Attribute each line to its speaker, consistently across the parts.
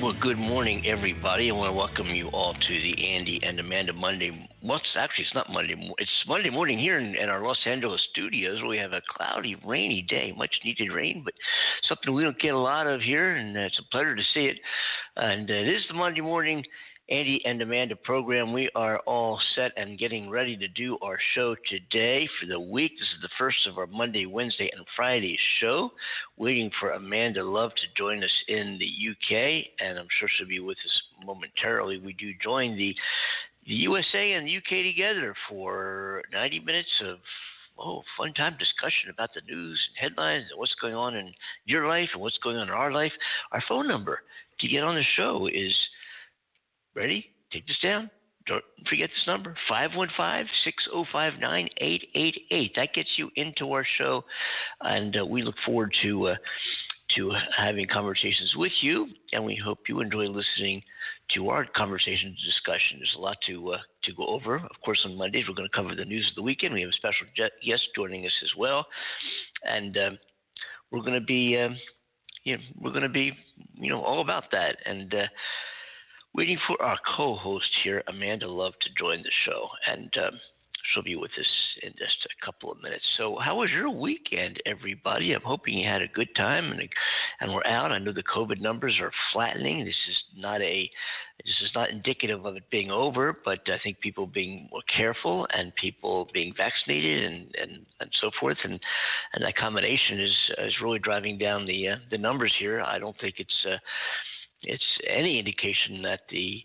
Speaker 1: Well, good morning, everybody. I want to welcome you all to the Andy and Amanda Monday. Well, it's not Monday. It's Monday morning here in our Los Angeles studios, where we have a cloudy, rainy day, much needed rain, but something we don't get a lot of here, and it's a pleasure to see it. And it is the Monday morning Andy and Amanda program. We are all set and getting ready to do our show today for the week. This is the first of our Monday, Wednesday, and Friday show. Waiting for Amanda Love to join us in the UK, and I'm sure she'll be with us momentarily. We do join the USA and the UK together for 90 minutes of fun time discussion about the news and headlines and what's going on in your life and what's going on in our life. Our phone number to get on the show is ready? Take this down. Don't forget this number, 515-605-9888. That gets you into our show, and we look forward to having conversations with you, and we hope you enjoy listening to our conversations and discussion. There's a lot to go over. Of course, on Mondays, we're going to cover the news of the weekend. We have a special guest joining us as well, and we're going to be all about that. And waiting for our co-host here, Amanda Love, to join the show, and she'll be with us in just a couple of minutes. So how was your weekend, everybody? I'm hoping you had a good time, and we're out. I know the COVID numbers are flattening. This is not indicative of it being over, but I think people being more careful and people being vaccinated and so forth, and that combination is really driving down the numbers here. I don't think it's any indication that the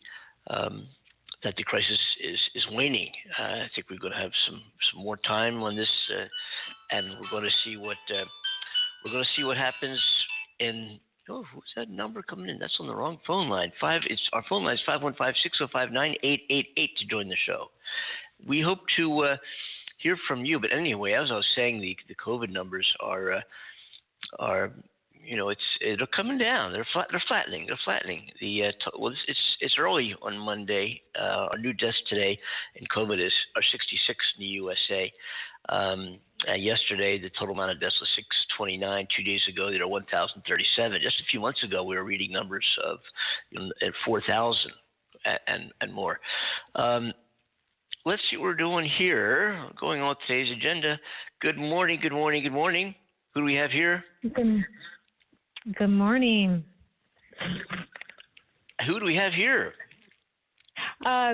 Speaker 1: crisis is waning. I think we're going to have some more time on this, and we're going to see what happens in. Oh, who's that number coming in? That's on the wrong phone line. Our phone line is 515-605-9888 to join the show. We hope to hear from you. But anyway, as I was saying, the COVID numbers are they're coming down. They're flattening. It's early on Monday. Our new deaths today in COVID are 66 in the USA. Yesterday, the total amount of deaths was 629. 2 days ago, there were 1,037. Just a few months ago, we were reading numbers of 4,000 and more. Let's see what we're doing here. Going on with today's agenda. Good morning. Who do we have here?
Speaker 2: Good morning.
Speaker 1: Who do we have here?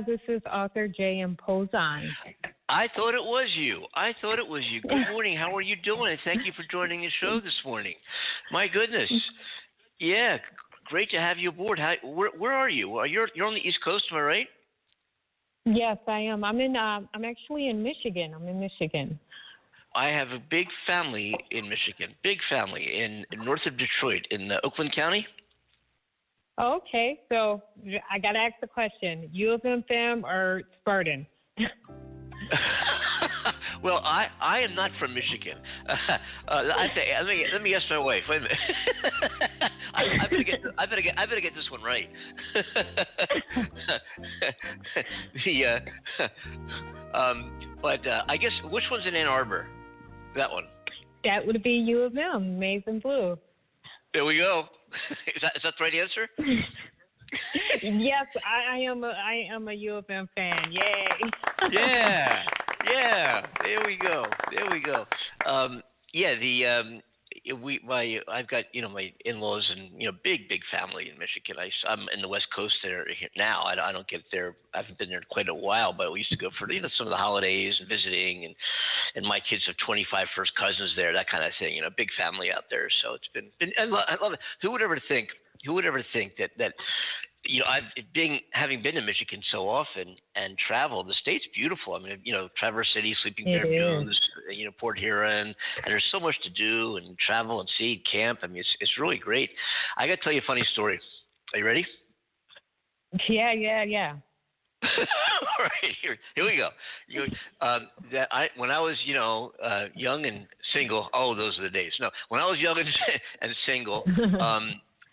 Speaker 2: This is Author J.M. Pozon.
Speaker 1: I thought it was you. Good morning. How are you doing? And thank you for joining the show this morning. My goodness. Yeah, great to have you aboard. Where are you? You're on the East Coast, am I right?
Speaker 2: Yes, I am. I'm actually in Michigan.
Speaker 1: I have a big family in Michigan, in north of Detroit, in Oakland County.
Speaker 2: Oh, okay, so I got to ask the question, U of M fam or Spartan?
Speaker 1: Well, I am not from Michigan. Let me ask my wife. Wait a minute. I better get this one right. But I guess, which one's in Ann Arbor? That one.
Speaker 2: That would be U of M, maize and blue.
Speaker 1: There we go. Is that the right answer?
Speaker 2: Yes, I am a U of M fan. Yay.
Speaker 1: Yeah. There we go. I've got my in-laws and big family in Michigan. I'm in the West Coast there now. I don't get there. I haven't been there in quite a while, but we used to go for some of the holidays and visiting, and my kids have 25 first cousins there, that kind of thing. Big family out there. So it's been I love it. Who would ever think that having been to Michigan so often and traveled, the state's beautiful. I mean, Traverse City, Sleeping Bear Dunes, Port Huron, and there's so much to do and travel and see and camp. I mean, it's really great. I got to tell you a funny story. Are you ready?
Speaker 2: Yeah.
Speaker 1: All right, here we go. When I was, young and single, those are the days. No, when I was young and single,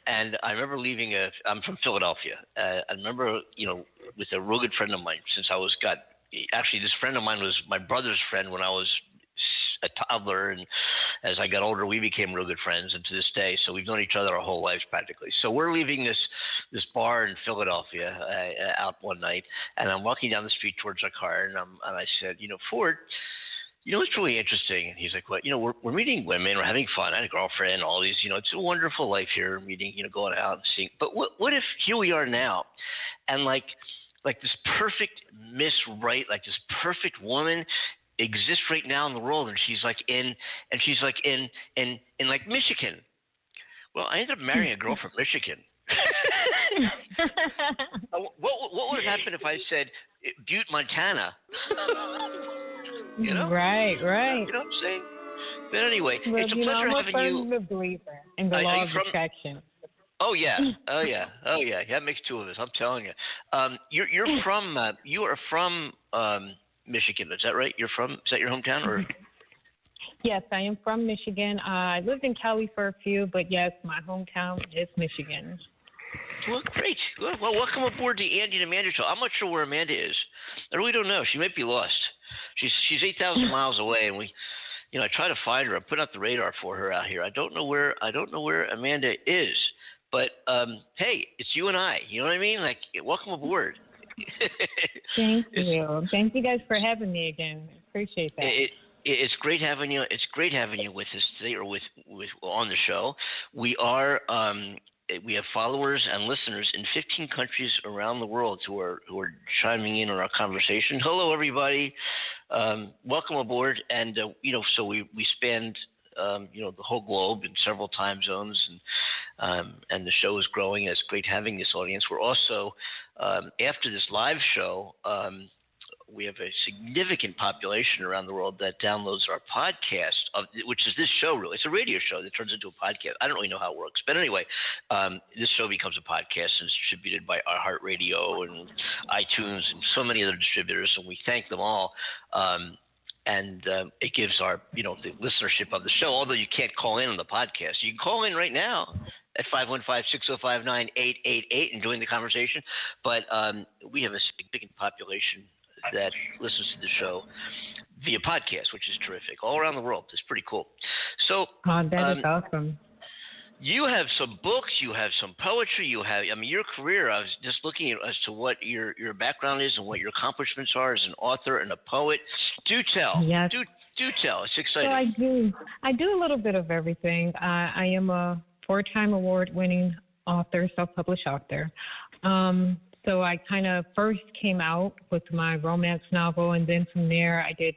Speaker 1: and I remember leaving I'm from Philadelphia. I remember, with a real good friend of mine since actually this friend of mine was my brother's friend when I was a toddler, and as I got older, we became real good friends, and to this day, so we've known each other our whole lives practically. So we're leaving this this bar in Philadelphia out one night, and I'm walking down the street towards our car, and I said, Ford, it's really interesting. And he's like, what? We're meeting women, we're having fun. I had a girlfriend, all these, it's a wonderful life here, meeting, going out and seeing. But what if here we are now, and like this perfect Miss Right, like this perfect woman exists right now in the world, and she's like in Michigan. Well, I ended up marrying a girl from Michigan. What would have happened if I said Butte, Montana?
Speaker 2: Right.
Speaker 1: You know what I'm saying? But anyway,
Speaker 2: well,
Speaker 1: it's a pleasure having you.
Speaker 2: I'm a believer in the law of attraction.
Speaker 1: Oh yeah. That makes two of us. I'm telling you. You're from you are from Michigan. Is that right? Is that your hometown or?
Speaker 2: Yes, I am from Michigan. I lived in Cali for a few, but yes, my hometown is Michigan.
Speaker 1: Well, great. Well, welcome aboard the Andy and Amanda show. I'm not sure where Amanda is. I really don't know. She might be lost. She's 8,000 miles away, and I try to find her. I'm putting out the radar for her out here. I don't know where Amanda is. But hey, it's you and I. You know what I mean? Like, welcome aboard.
Speaker 2: Thank you. Thank you guys for having me again. Appreciate that.
Speaker 1: It's great having you. It's great having you with us today, or with on the show. We have followers and listeners in 15 countries around the world who are chiming in on our conversation. Hello, everybody. Welcome aboard. And so we spanned the whole globe in several time zones, and the show is growing. It's great having this audience. We're also after this live show. We have a significant population around the world that downloads our podcast, which is this show, really. It's a radio show that turns into a podcast. I don't really know how it works. But anyway, this show becomes a podcast and is distributed by iHeartRadio and iTunes and so many other distributors, and we thank them all. And it gives our, the listenership of the show, although you can't call in on the podcast. You can call in right now at 515-605-9888 and join the conversation. But we have a significant population that listens to the show via podcast, which is terrific, all around the world. It's pretty cool. So
Speaker 2: that is awesome.
Speaker 1: You have some books, you have some poetry, your career. I was just looking as to what your background is and what your accomplishments are as an author and a poet. Do tell.
Speaker 2: Yes.
Speaker 1: Do tell. It's exciting.
Speaker 2: So I do a little bit of everything. I am a 4-time award-winning author, self-published author. So I kind of first came out with my romance novel, and then from there I did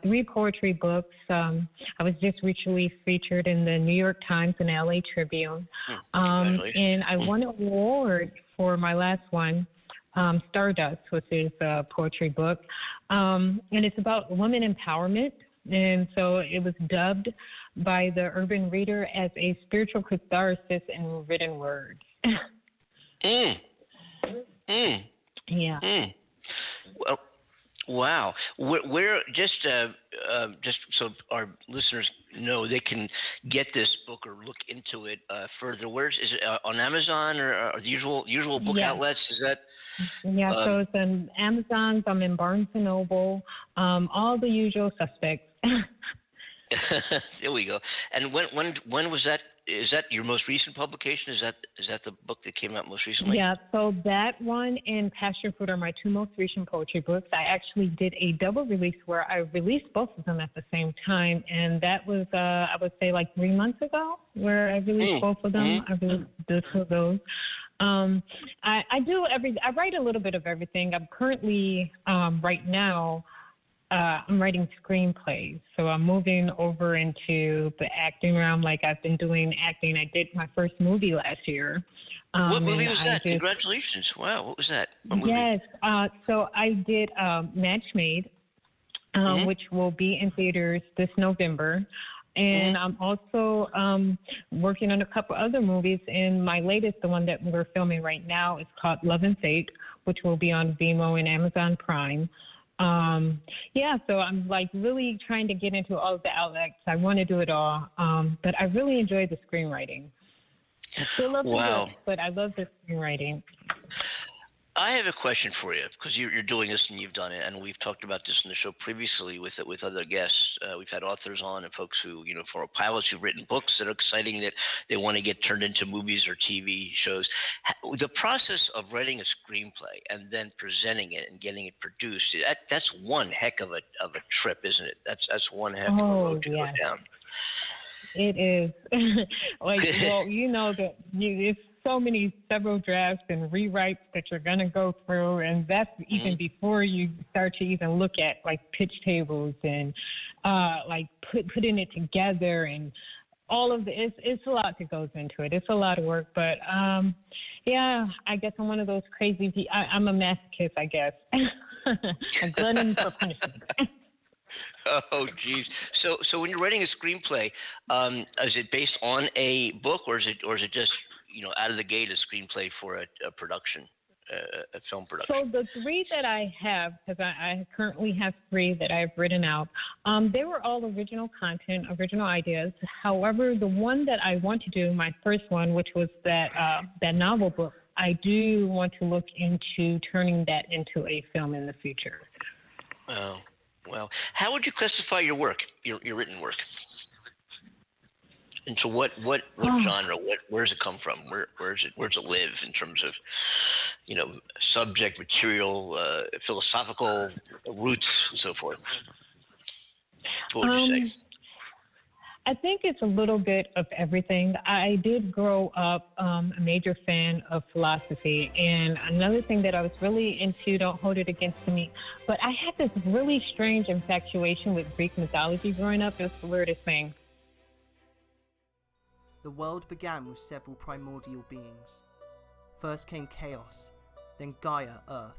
Speaker 2: 3 poetry books. I was just recently featured in the New York Times and LA Tribune. And I won an award for my last one, Stardust, which is a poetry book. And it's about women empowerment. And so it was dubbed by the Urban Reader as a spiritual catharsis in written words. Yeah.
Speaker 1: Well, wow. Where just so our listeners know, they can get this book or look into it further. Where is it on Amazon or the usual book outlets? Is that?
Speaker 2: Yeah. So it's on Amazon. I'm in Barnes and Noble. All the usual suspects.
Speaker 1: There we go. And when was that? Is that your most recent publication? Is that the book that came out most recently?
Speaker 2: Yeah, so that one and Passion Fruit are my 2 most recent poetry books. I actually did a double release where I released both of them at the same time, and that was, I would say, like 3 months ago, where I released both of them. I released the 2 of those. I write a little bit of everything. I'm currently, right now, I'm writing screenplays, so I'm moving over into the acting realm. Like, I've been doing acting. I did my first movie last year.
Speaker 1: What movie was that? Congratulations! Wow, what was that?
Speaker 2: Yes, so I did Match Made, which will be in theaters this November. And I'm also working on a couple other movies. And my latest, the one that we're filming right now, is called Love and Fate, which will be on Vimeo and Amazon Prime. So I'm like really trying to get into all of the outlets. I want to do it all, but I really enjoy the screenwriting. I still love the book, but I love the screenwriting.
Speaker 1: I have a question for you because you're doing this and you've done it, and we've talked about this in the show previously with other guests. We've had authors on and folks who, for pilots who've written books that are exciting that they want to get turned into movies or TV shows. The process of writing a screenplay and then presenting it and getting it produced, that's one heck of a trip, isn't it? That's one heck of a road to go down.
Speaker 2: It is. That it's so many several drafts and rewrites that you're going to go through, and that's even before you start to even look at like pitch tables and putting it together and all of it's a lot that goes into it. It's a lot of work, but I guess I'm one of those crazy people. I'm a masochist, I guess. A glutton for punishment.
Speaker 1: Oh, geez. So when you're writing a screenplay, is it based on a book, or is it just out of the gate a screenplay for a production, a film production?
Speaker 2: So the three that I have, because I currently have three that I've written out, they were all original content, original ideas. However, the one that I want to do, my first one, which was that novel book, I do want to look into turning that into a film in the future.
Speaker 1: Oh. Well, how would you classify your work, your written work? Into what genre? Where does it come from? Where does it live in terms of, subject, material, philosophical roots, and so forth? What would you say?
Speaker 2: I think it's a little bit of everything. I did grow up a major fan of philosophy, and another thing that I was really into, don't hold it against me, but I had this really strange infatuation with Greek mythology growing up. It was the weirdest thing.
Speaker 3: The world began with several primordial beings. First came chaos, then Gaia, earth,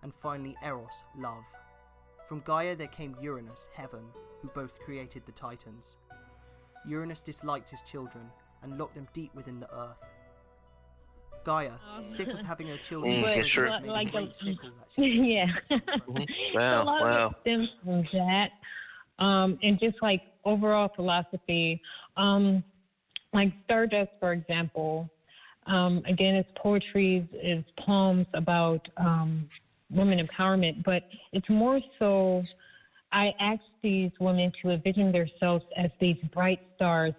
Speaker 3: and finally Eros, love. From Gaia there came Uranus, heaven, who both created the Titans. Uranus disliked his children and locked them deep within the earth. Gaia, sick of having her children,
Speaker 2: like
Speaker 3: sickle that
Speaker 2: yeah.
Speaker 1: Wow,
Speaker 2: so a lot of it stems from that, and just like overall philosophy. Like Stardust, for example. Again, it's poetry, it's poems about women empowerment, but it's more so. I asked these women to envision themselves as these bright stars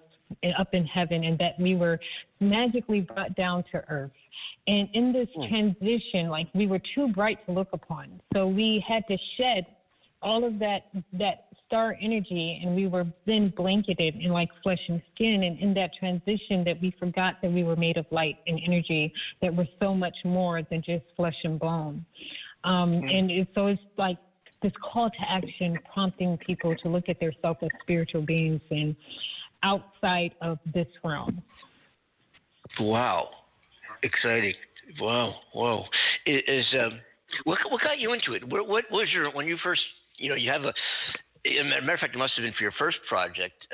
Speaker 2: up in heaven, and that we were magically brought down to earth. And in this transition, like we were too bright to look upon. So we had to shed all of that star energy, and we were then blanketed in like flesh and skin. And in that transition, that we forgot that we were made of light and energy, that we're so much more than just flesh and bone. So it's like this call to action, prompting people to look at themselves as spiritual beings and outside of this realm.
Speaker 1: Wow. Exciting. Wow. Whoa. What got you into it? What was when you first, you have as a matter of fact, it must have been for your first project,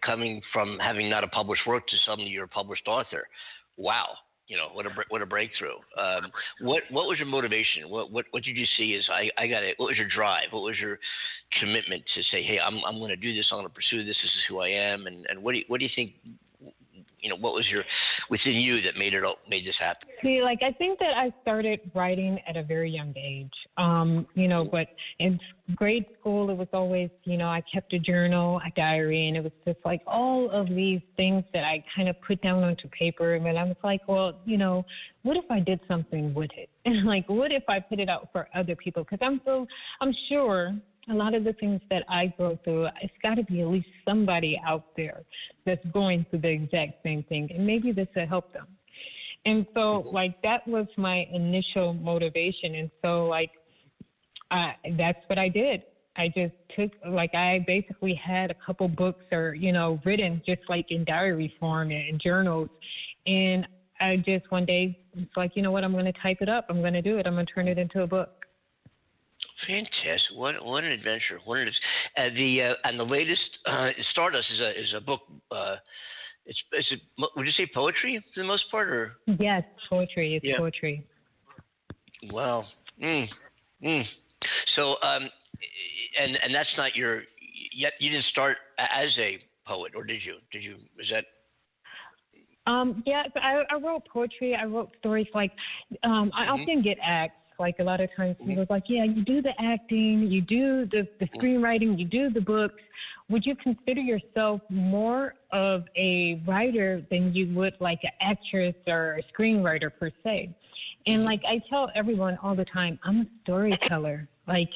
Speaker 1: coming from having not a published work to suddenly you're a published author. Wow. What a breakthrough. What was your motivation? What did you see as I got it? What was your drive? What was your commitment to say, hey, I'm going to do this. I'm going to pursue this. This is who I am. And what do you think? What was within you that made this happen?
Speaker 2: See, I think that I started writing at a very young age. But in grade school, it was always, I kept a journal, a diary, and it was just like all of these things that I kind of put down onto paper. And I was like, well, what if I did something with it? What if I put it out for other people? Because I'm sure a lot of the things that I go through, it's got to be at least somebody out there that's going through the exact same thing, and maybe this will help them. And so, that was my initial motivation. And so, that's what I did. I just took, I basically had a couple books or, written just in diary form and journals. And I just one day, it's like, what, I'm going to type it up. I'm going to do it. I'm going to turn it into a book.
Speaker 1: Fantastic! What an adventure! And the latest Stardust is a book. Would you say poetry for the most part, or?
Speaker 2: Yes, poetry. It's poetry.
Speaker 1: Wow. So, and that's not your. Yet you didn't start as a poet, or did you? Is that?
Speaker 2: Yeah, so I wrote poetry. I wrote stories. Like, I often get asked, like, a lot of times people like, yeah, you do the acting, you do the screenwriting, you do the books. Would you consider yourself more of a writer than you would like an actress or a screenwriter per se? And like I tell everyone all the time, I'm a storyteller. Like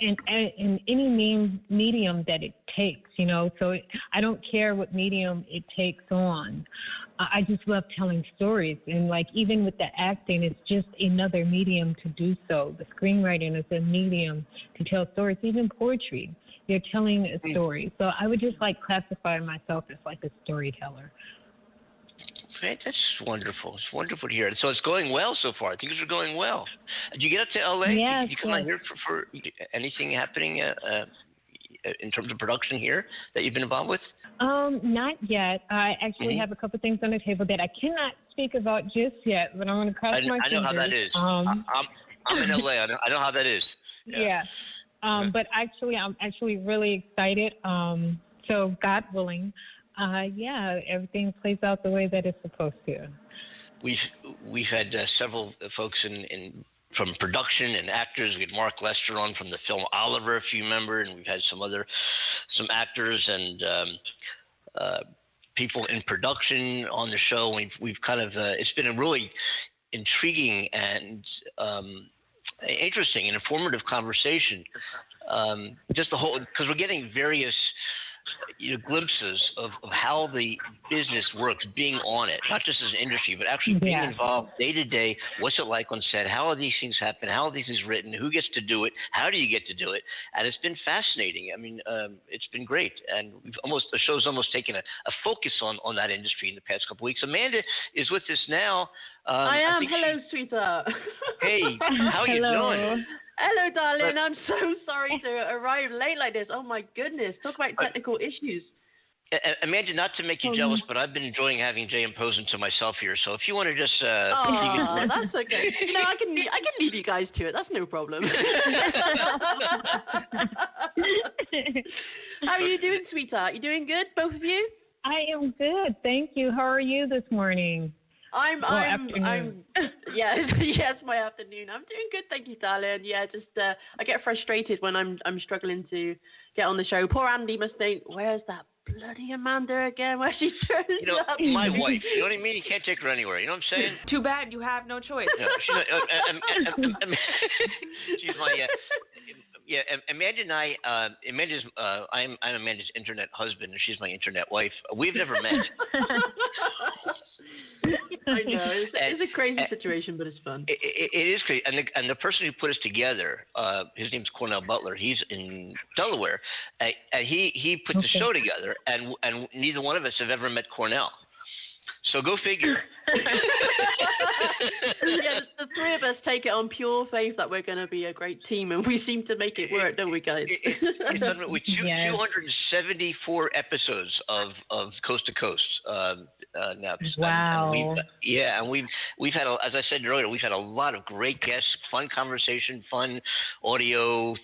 Speaker 2: in any medium that it takes, you know. So I don't care what medium it takes on. I just love telling stories. And like even with the acting, it's just another medium to do so. The screenwriting is a medium to tell stories. Even poetry, you're telling a story. So I would just like classify myself as like a storyteller.
Speaker 1: That's wonderful. It's wonderful to hear. So it's going well so far. Things are going well. Did you get up to L.A.?
Speaker 2: Yes,
Speaker 1: Did you come out here for anything happening in terms of production here that you've been involved with?
Speaker 2: Not yet. I actually have a couple things on the table that I cannot speak about just yet, but I'm going to cross my fingers.
Speaker 1: I know how that is. I'm in L.A. I know how that is.
Speaker 2: Yeah. But actually, I'm actually really excited. So God willing, everything plays out the way that it's supposed to.
Speaker 1: We've had several folks from production and actors. We had Mark Lester on from the film Oliver, if you remember, and we've had some actors and people in production on the show. We've kind of it's been a really intriguing and interesting and informative conversation. Just the whole, because we're getting various glimpses of how the business works, being on it, not just as an industry, but actually being involved day to day. What's it like on set? How are these things happen? How are these things written? Who gets to do it? How do you get to do it? And it's been fascinating. I mean, it's been great. And the show's almost taken a focus on that industry in the past couple of weeks. Amanda is with us now.
Speaker 4: I am. Hello, sweetheart.
Speaker 1: Hey, how are you doing?
Speaker 4: Hello, darling. I'm so sorry to arrive late like this. Oh, my goodness. Talk about technical issues.
Speaker 1: Amanda, not to make you jealous, but I've been enjoying having J.M. Pozon to myself here. So if you want to just...
Speaker 4: that's okay. I can leave you guys to it. That's no problem. How are you doing, sweetheart? You doing good, both of you?
Speaker 2: I am good. Thank you. How are you this morning?
Speaker 4: Yes, my afternoon. I'm doing good, thank you, darling. Yeah, just I get frustrated when I'm struggling to get on the show. Poor Andy must think, where's that bloody Amanda again? Where she turns up?
Speaker 1: My wife. You know what I mean? You can't take her anywhere. You know what I'm saying?
Speaker 5: Too bad you have no choice.
Speaker 1: No, she's my. Amanda and I. I'm Amanda's internet husband, and she's my internet wife. We've never met.
Speaker 4: I know it's a crazy situation, but it's fun.
Speaker 1: It is crazy, and the person who put us together, his name's Cornell Butler. He's in Delaware. He put the show together, and neither one of us have ever met Cornell. So go figure.
Speaker 4: The three of us take it on pure faith that we're going to be a great team, and we seem to make it work, don't we, guys?
Speaker 1: It's done with 274 episodes of Coast to Coast now.
Speaker 2: Wow.
Speaker 1: And we've had, as I said earlier, we've had a lot of great guests, fun conversation, fun audio,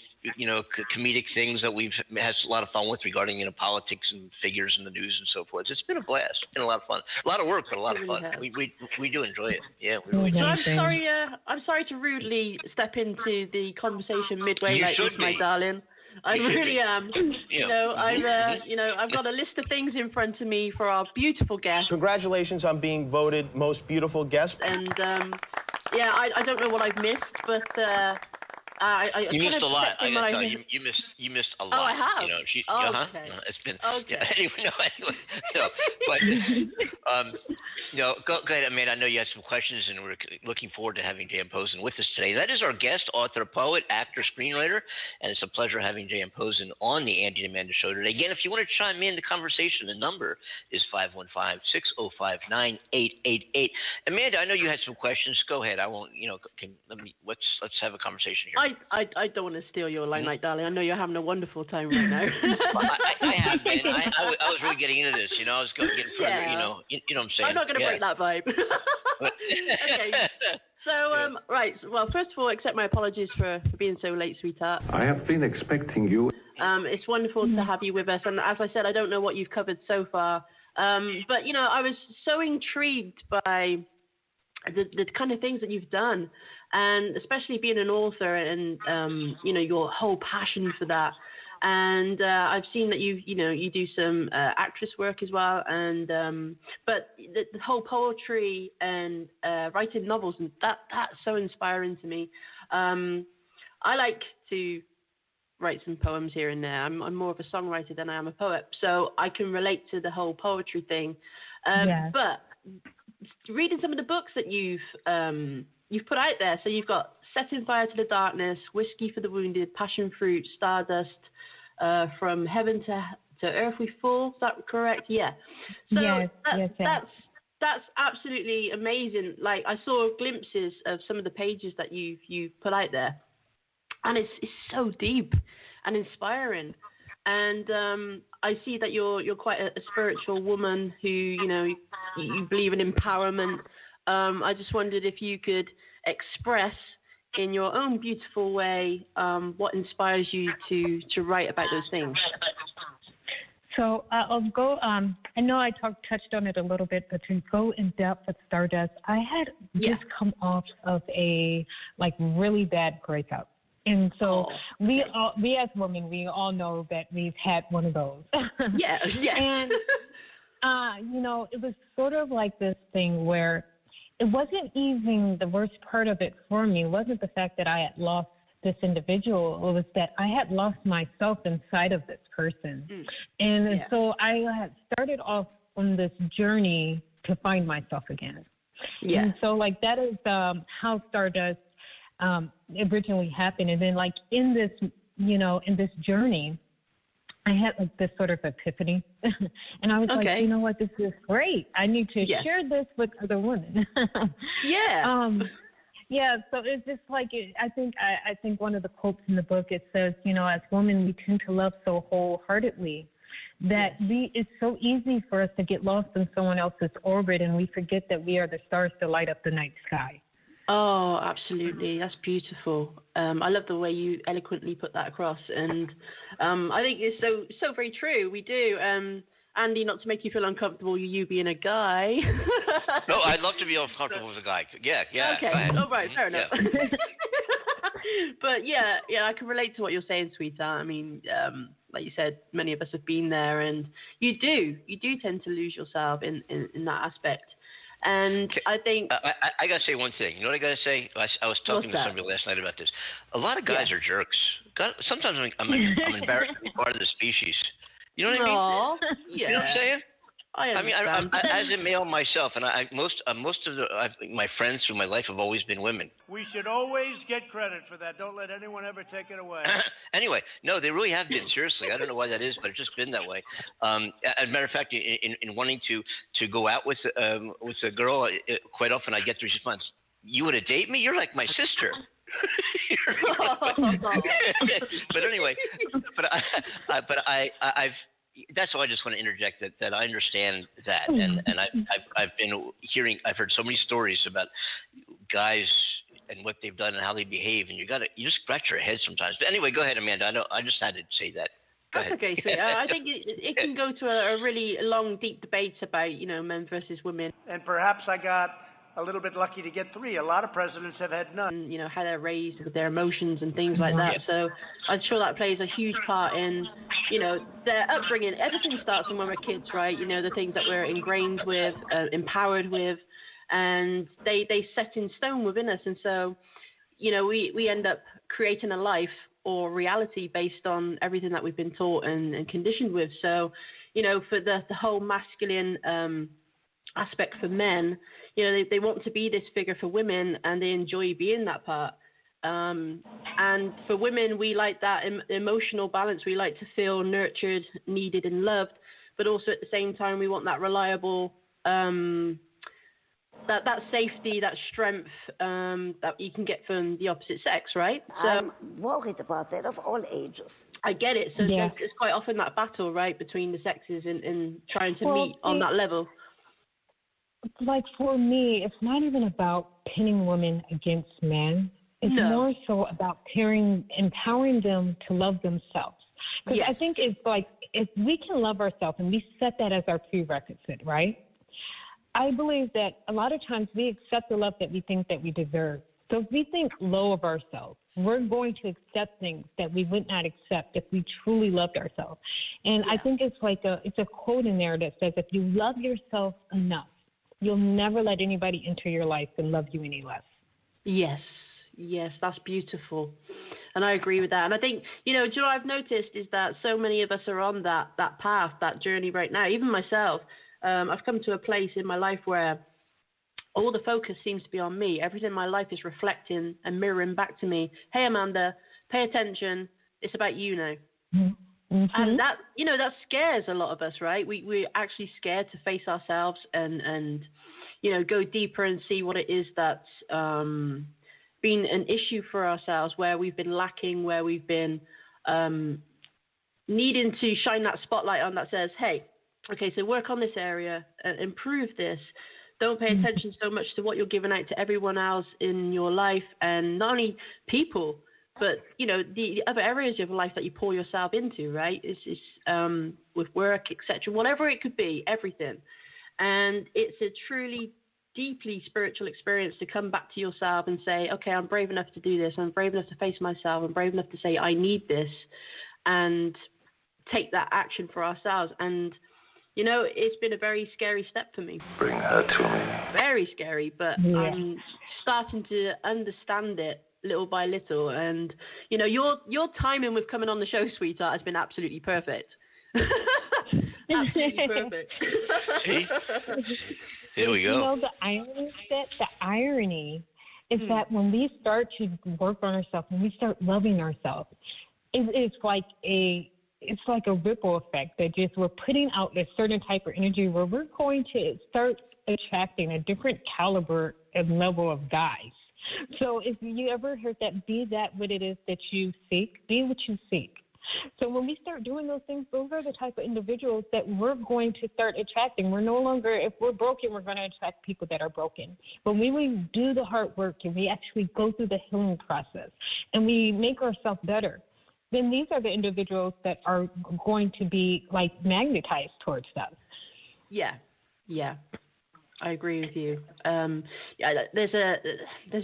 Speaker 1: comedic things that we've had a lot of fun with regarding, politics and figures in the news and so forth. It's been a blast. It's been a lot of fun. A lot of work, but a lot of fun. We do enjoy it. Yeah, we really do.
Speaker 4: I'm sorry to rudely step into the conversation midway like this, my darling. I really am. I've got a list of things in front of me for our beautiful guest.
Speaker 6: Congratulations on being voted most beautiful guest.
Speaker 4: And I don't know what I've missed, but
Speaker 1: you missed a lot. I gotta tell you, you missed a lot.
Speaker 4: Oh, I have.
Speaker 1: Okay. It's been Go ahead, Amanda. I know you had some questions, and we're looking forward to having J.M. Pozon with us today. That is our guest, author, poet, actor, screenwriter, and it's a pleasure having J.M. Pozon on the Andy and Amanda Show today. Again, if you want to chime in the conversation, the number is 515-605-9888. Amanda, I know you had some questions. Go ahead. I won't. Let's have a conversation here.
Speaker 4: I don't want to steal your limelight, darling. I know you're having a wonderful time right now.
Speaker 1: I have been. I was really getting into this. I was getting further. You know what I'm saying.
Speaker 4: I'm not going to break that vibe. Okay. So, right. Well, first of all, accept my apologies for being so late, sweetheart.
Speaker 7: I have been expecting you.
Speaker 4: It's wonderful to have you with us. And as I said, I don't know what you've covered so far. But, you know, I was so intrigued by the kind of things that you've done, and especially being an author and, you know, your whole passion for that. And I've seen that you do some actress work as well, and but the whole poetry and writing novels, and that's so inspiring to me. I like to write some poems here and there. I'm more of a songwriter than I am a poet, so I can relate to the whole poetry thing.
Speaker 2: Yes.
Speaker 4: But reading some of the books that you've put out there, so you've got Setting Fire to the Darkness, Whiskey for the Wounded, Passion Fruit, Stardust, From Heaven to Earth We Fall. Is that correct? Yeah. So
Speaker 2: yes.
Speaker 4: that's absolutely amazing. Like, I saw glimpses of some of the pages that you put out there, and it's so deep and inspiring. And I see that you're quite a spiritual woman who, you know, you believe in empowerment. I just wondered if you could express in your own beautiful way what inspires you to write about those things.
Speaker 2: So I'll go. I know I touched on it a little bit, but to go in depth with Stardust, I had just come off of a really bad breakup. And so we as women, we all know that we've had one of those.
Speaker 4: Yeah.
Speaker 2: And, you know, it was sort of like this thing where it wasn't even the worst part of it for me. It wasn't the fact that I had lost this individual. It was that I had lost myself inside of this person. And so I had started off on this journey to find myself again. Yeah. And so that is how Stardust originally happened. And then in this, you know, in this journey, I had this sort of epiphany. And I was like, you know what, this is great. I need to share this with other women. Yeah, so it's just I think one of the quotes in the book, it says, you know, as women, we tend to love so wholeheartedly that it's so easy for us to get lost in someone else's orbit, and we forget that we are the stars to light up the night sky.
Speaker 4: Oh, absolutely. That's beautiful. I love the way you eloquently put that across. And I think it's so very true. We do. Andy, not to make you feel uncomfortable, you being a guy.
Speaker 1: No, I'd love to be uncomfortable as a guy. Yeah.
Speaker 4: Okay. All right. Fair enough. Yeah. But yeah, I can relate to what you're saying, sweetheart. I mean, like you said, many of us have been there, and you do tend to lose yourself in that aspect. And I think
Speaker 1: I gotta say one thing. You know what I gotta say? I was talking to somebody last night about this. A lot of guys are jerks. Sometimes I'm embarrassed to be part of the species. You know what I mean?
Speaker 4: Yeah.
Speaker 1: You know what I'm saying?
Speaker 4: I
Speaker 1: mean, as a male myself, and most of my friends through my life have always been women.
Speaker 5: We should always get credit for that. Don't let anyone ever take it away.
Speaker 1: Anyway, no, they really have been. Seriously, I don't know why that is, but it's just been that way. As a matter of fact, in wanting to go out with a girl, quite often I get the response, "You want to date me? You're like my sister." But anyway, I've. That's why I just want to interject that I understand that, and I've heard so many stories about guys and what they've done and how they behave, and you just scratch your head sometimes. But anyway, go ahead, Amanda. I just had to say that.
Speaker 4: That's okay, sweet. I think it can go to a really long, deep debate about, you know, men versus women.
Speaker 5: And perhaps I got a little bit lucky to get 3. A lot of presidents have had none.
Speaker 4: You know, how they're raised with their emotions and things like that. So I'm sure that plays a huge part in, you know, their upbringing. Everything starts from when we're kids, right? You know, the things that we're ingrained with, empowered with, and they set in stone within us. And so, you know, we end up creating a life or reality based on everything that we've been taught and conditioned with. So, you know, for the whole masculine aspect for men, you know, they want to be this figure for women, and they enjoy being that part. And for women, we like that emotional balance. We like to feel nurtured, needed, and loved, but also at the same time, we want that reliable, that safety, that strength that you can get from the opposite sex, right? So,
Speaker 7: I'm worried about that of all ages.
Speaker 4: I get it. So there's quite often that battle, right, between the sexes and trying to meet on that level.
Speaker 2: Like for me, it's not even about pinning women against men. It's more so about empowering them to love themselves. Because
Speaker 4: Yes.
Speaker 2: I think it's like, if we can love ourselves and we set that as our prerequisite, right? I believe that a lot of times we accept the love that we think that we deserve. So if we think low of ourselves, we're going to accept things that we would not accept if we truly loved ourselves. And I think it's like it's a quote in there that says, if you love yourself enough, you'll never let anybody enter your life and love you any less.
Speaker 4: Yes, that's beautiful. And I agree with that. And I think, what I've noticed is that so many of us are on that path, that journey right now. Even myself, I've come to a place in my life where all the focus seems to be on me. Everything in my life is reflecting and mirroring back to me. Hey, Amanda, pay attention. It's about you now.
Speaker 2: Mm-hmm.
Speaker 4: And that, that scares a lot of us, right? We're actually scared to face ourselves and go deeper and see what it is that's been an issue for ourselves, where we've been lacking, where we've been needing to shine that spotlight on that says, hey, okay, so work on this area, improve this. Don't pay attention so much to what you're giving out to everyone else in your life, and not only people, but, the other areas of life that you pour yourself into, right? It's with work, etc., whatever it could be, everything. And it's a truly deeply spiritual experience to come back to yourself and say, okay, I'm brave enough to do this. I'm brave enough to face myself. I'm brave enough to say I need this, and take that action for ourselves. And, it's been a very scary step for me.
Speaker 8: Bring her to me.
Speaker 4: Very scary, but I'm starting to understand it little by little. And, your timing with coming on the show, sweetheart, has been absolutely perfect. Absolutely perfect.
Speaker 1: See? There we go.
Speaker 2: The irony is that when we start to work on ourselves, when we start loving ourselves, it's like a ripple effect that just we're putting out a certain type of energy where we're going to start attracting a different caliber and level of guys. So if you ever heard that, be that what it is that you seek, be what you seek. So when we start doing those things, those are the type of individuals that we're going to start attracting. We're no longer, if we're broken, we're going to attract people that are broken. But when we do the hard work and we actually go through the healing process and we make ourselves better, then these are the individuals that are going to be like magnetized towards us.
Speaker 4: Yeah. I agree with you. There's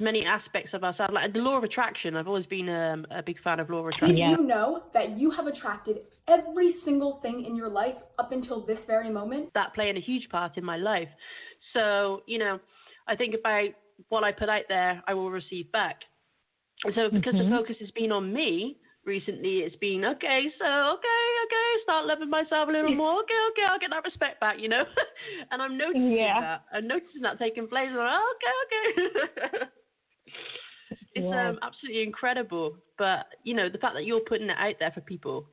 Speaker 4: many aspects of ourselves, like the law of attraction. I've always been a big fan of law of attraction.
Speaker 9: Did you know that you have attracted every single thing in your life up until this very moment?
Speaker 4: That playing a huge part in my life. So, I think about what I put out there, I will receive back. And so because the focus has been on me recently, it's been, okay, start loving myself a little more. Okay, I'll get that respect back, And I'm noticing that. I'm noticing that taking place. I'm like, okay. It's absolutely incredible. But, the fact that you're putting it out there for people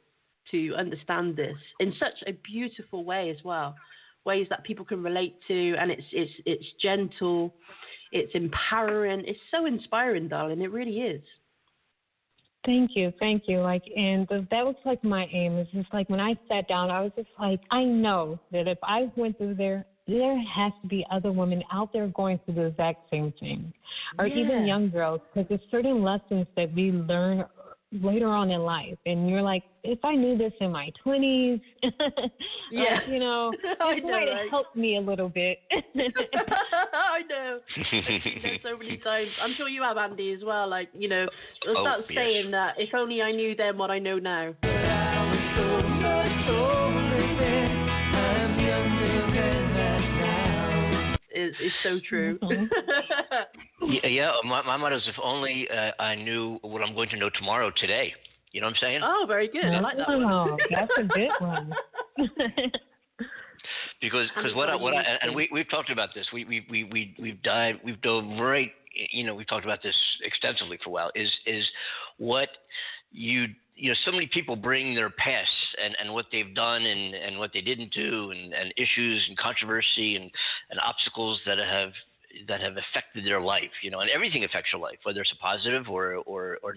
Speaker 4: to understand this in such a beautiful way as well, ways that people can relate to, and it's gentle, it's empowering, it's so inspiring, darling. It really is.
Speaker 2: Thank you. And that was like my aim. It's just like when I sat down, I was just like, I know that if I went through there has to be other women out there going through the exact same thing, or even young girls, because there's certain lessons that we learn later on in life, and you're like, if I knew this in my 20s, it might have helped me a little bit.
Speaker 4: I know. I've seen that so many times. I'm sure you have, Andy, as well. Like, I'll start saying that if only I knew then what I know now. I was so much older then. I'm younger than that now. It's so true.
Speaker 1: My motto is, if only I knew what I'm going to know tomorrow, today. You know what I'm saying?
Speaker 4: Oh, very good. I like that one.
Speaker 2: Oh, that's a good one.
Speaker 1: Because we've talked about this. We've dove right. We've talked about this extensively for a while. Is what so many people bring their past and what they've done and what they didn't do and issues and controversy and obstacles that have affected their life, and everything affects your life, whether it's a positive or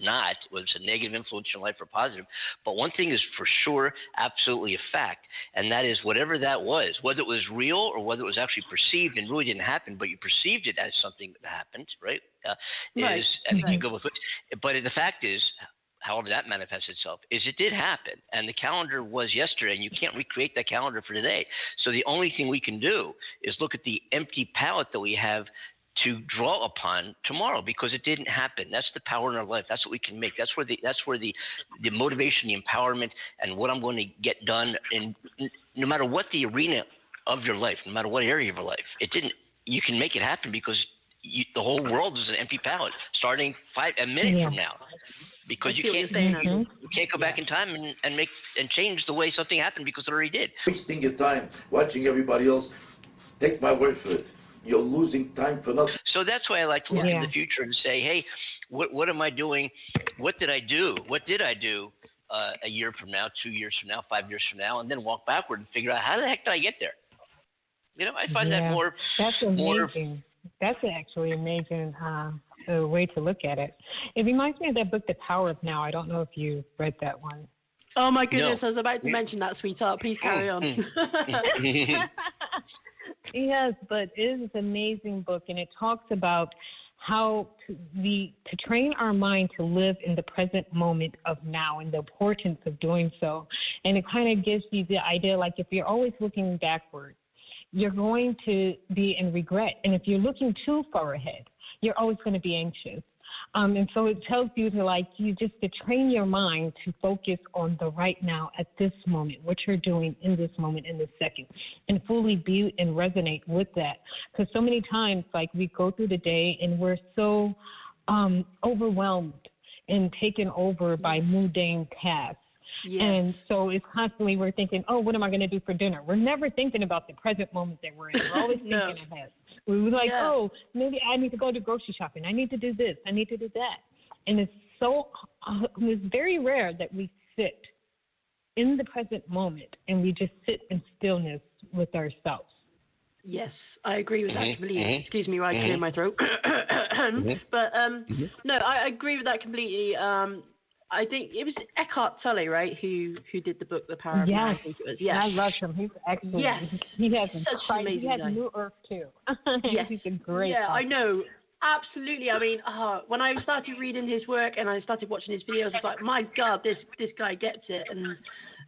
Speaker 1: not, whether it's a negative influence in your life or positive. But one thing is for sure, absolutely a fact, and that is whatever that was, whether it was real or whether it was actually perceived and really didn't happen, but you perceived it as something that happened, right? You go with it. But the fact is, however that manifests itself, is it did happen. And the calendar was yesterday, and you can't recreate that calendar for today. So the only thing we can do is look at the empty palette that we have to draw upon tomorrow, because it didn't happen. That's the power in our life. That's what we can make. That's where the motivation, the empowerment, and what I'm going to get done in no matter what the arena of your life, no matter what area of your life, you can make it happen, because the whole world is an empty palette starting a minute from now. Because you can't go back in time and change the way something happened, because it already did.
Speaker 8: Wasting your time watching everybody else. Take my word for it. You're losing time for nothing.
Speaker 1: So that's why I like to look in the future and say, hey, what am I doing? What did I do? What did I do a year from now, 2 years from now, 5 years from now, and then walk backward and figure out how the heck did I get there? I find that more.
Speaker 2: That's amazing. That's actually amazing way to look at it. It reminds me of that book, The Power of Now. I don't know if you read that one.
Speaker 4: Oh my goodness, I was about to mention that, sweetheart. Please carry on.
Speaker 2: Yes, but it is an amazing book, and it talks about how to train our mind to live in the present moment of now, and the importance of doing so. And it kind of gives you the idea, like, if you're always looking backwards, you're going to be in regret. And if you're looking too far ahead, you're always going to be anxious. And so it tells you to train your mind to focus on the right now at this moment, what you're doing in this moment, in this second, and fully be and resonate with that. Because so many times, like, we go through the day and we're so overwhelmed and taken over by mundane tasks. Yes. And so it's constantly we're thinking, oh, what am I going to do for dinner? We're never thinking about the present moment that we're in. We're always thinking ahead. We're like, oh, maybe I need to go to grocery shopping. I need to do this. I need to do that. And it's very rare that we sit in the present moment and we just sit in stillness with ourselves.
Speaker 4: Yes, I agree with that completely. Excuse me while I clear my throat. But no, I agree with that completely. I think it was Eckhart Tolle, right, who did the book The Power of Now, I think it was. Yes.
Speaker 2: I love him. He's excellent. Yes. He has New Earth, too.
Speaker 4: Yes.
Speaker 2: He's a great
Speaker 4: author. I know. Absolutely. I mean, when I started reading his work and I started watching his videos, I was like, my God, this guy gets it. And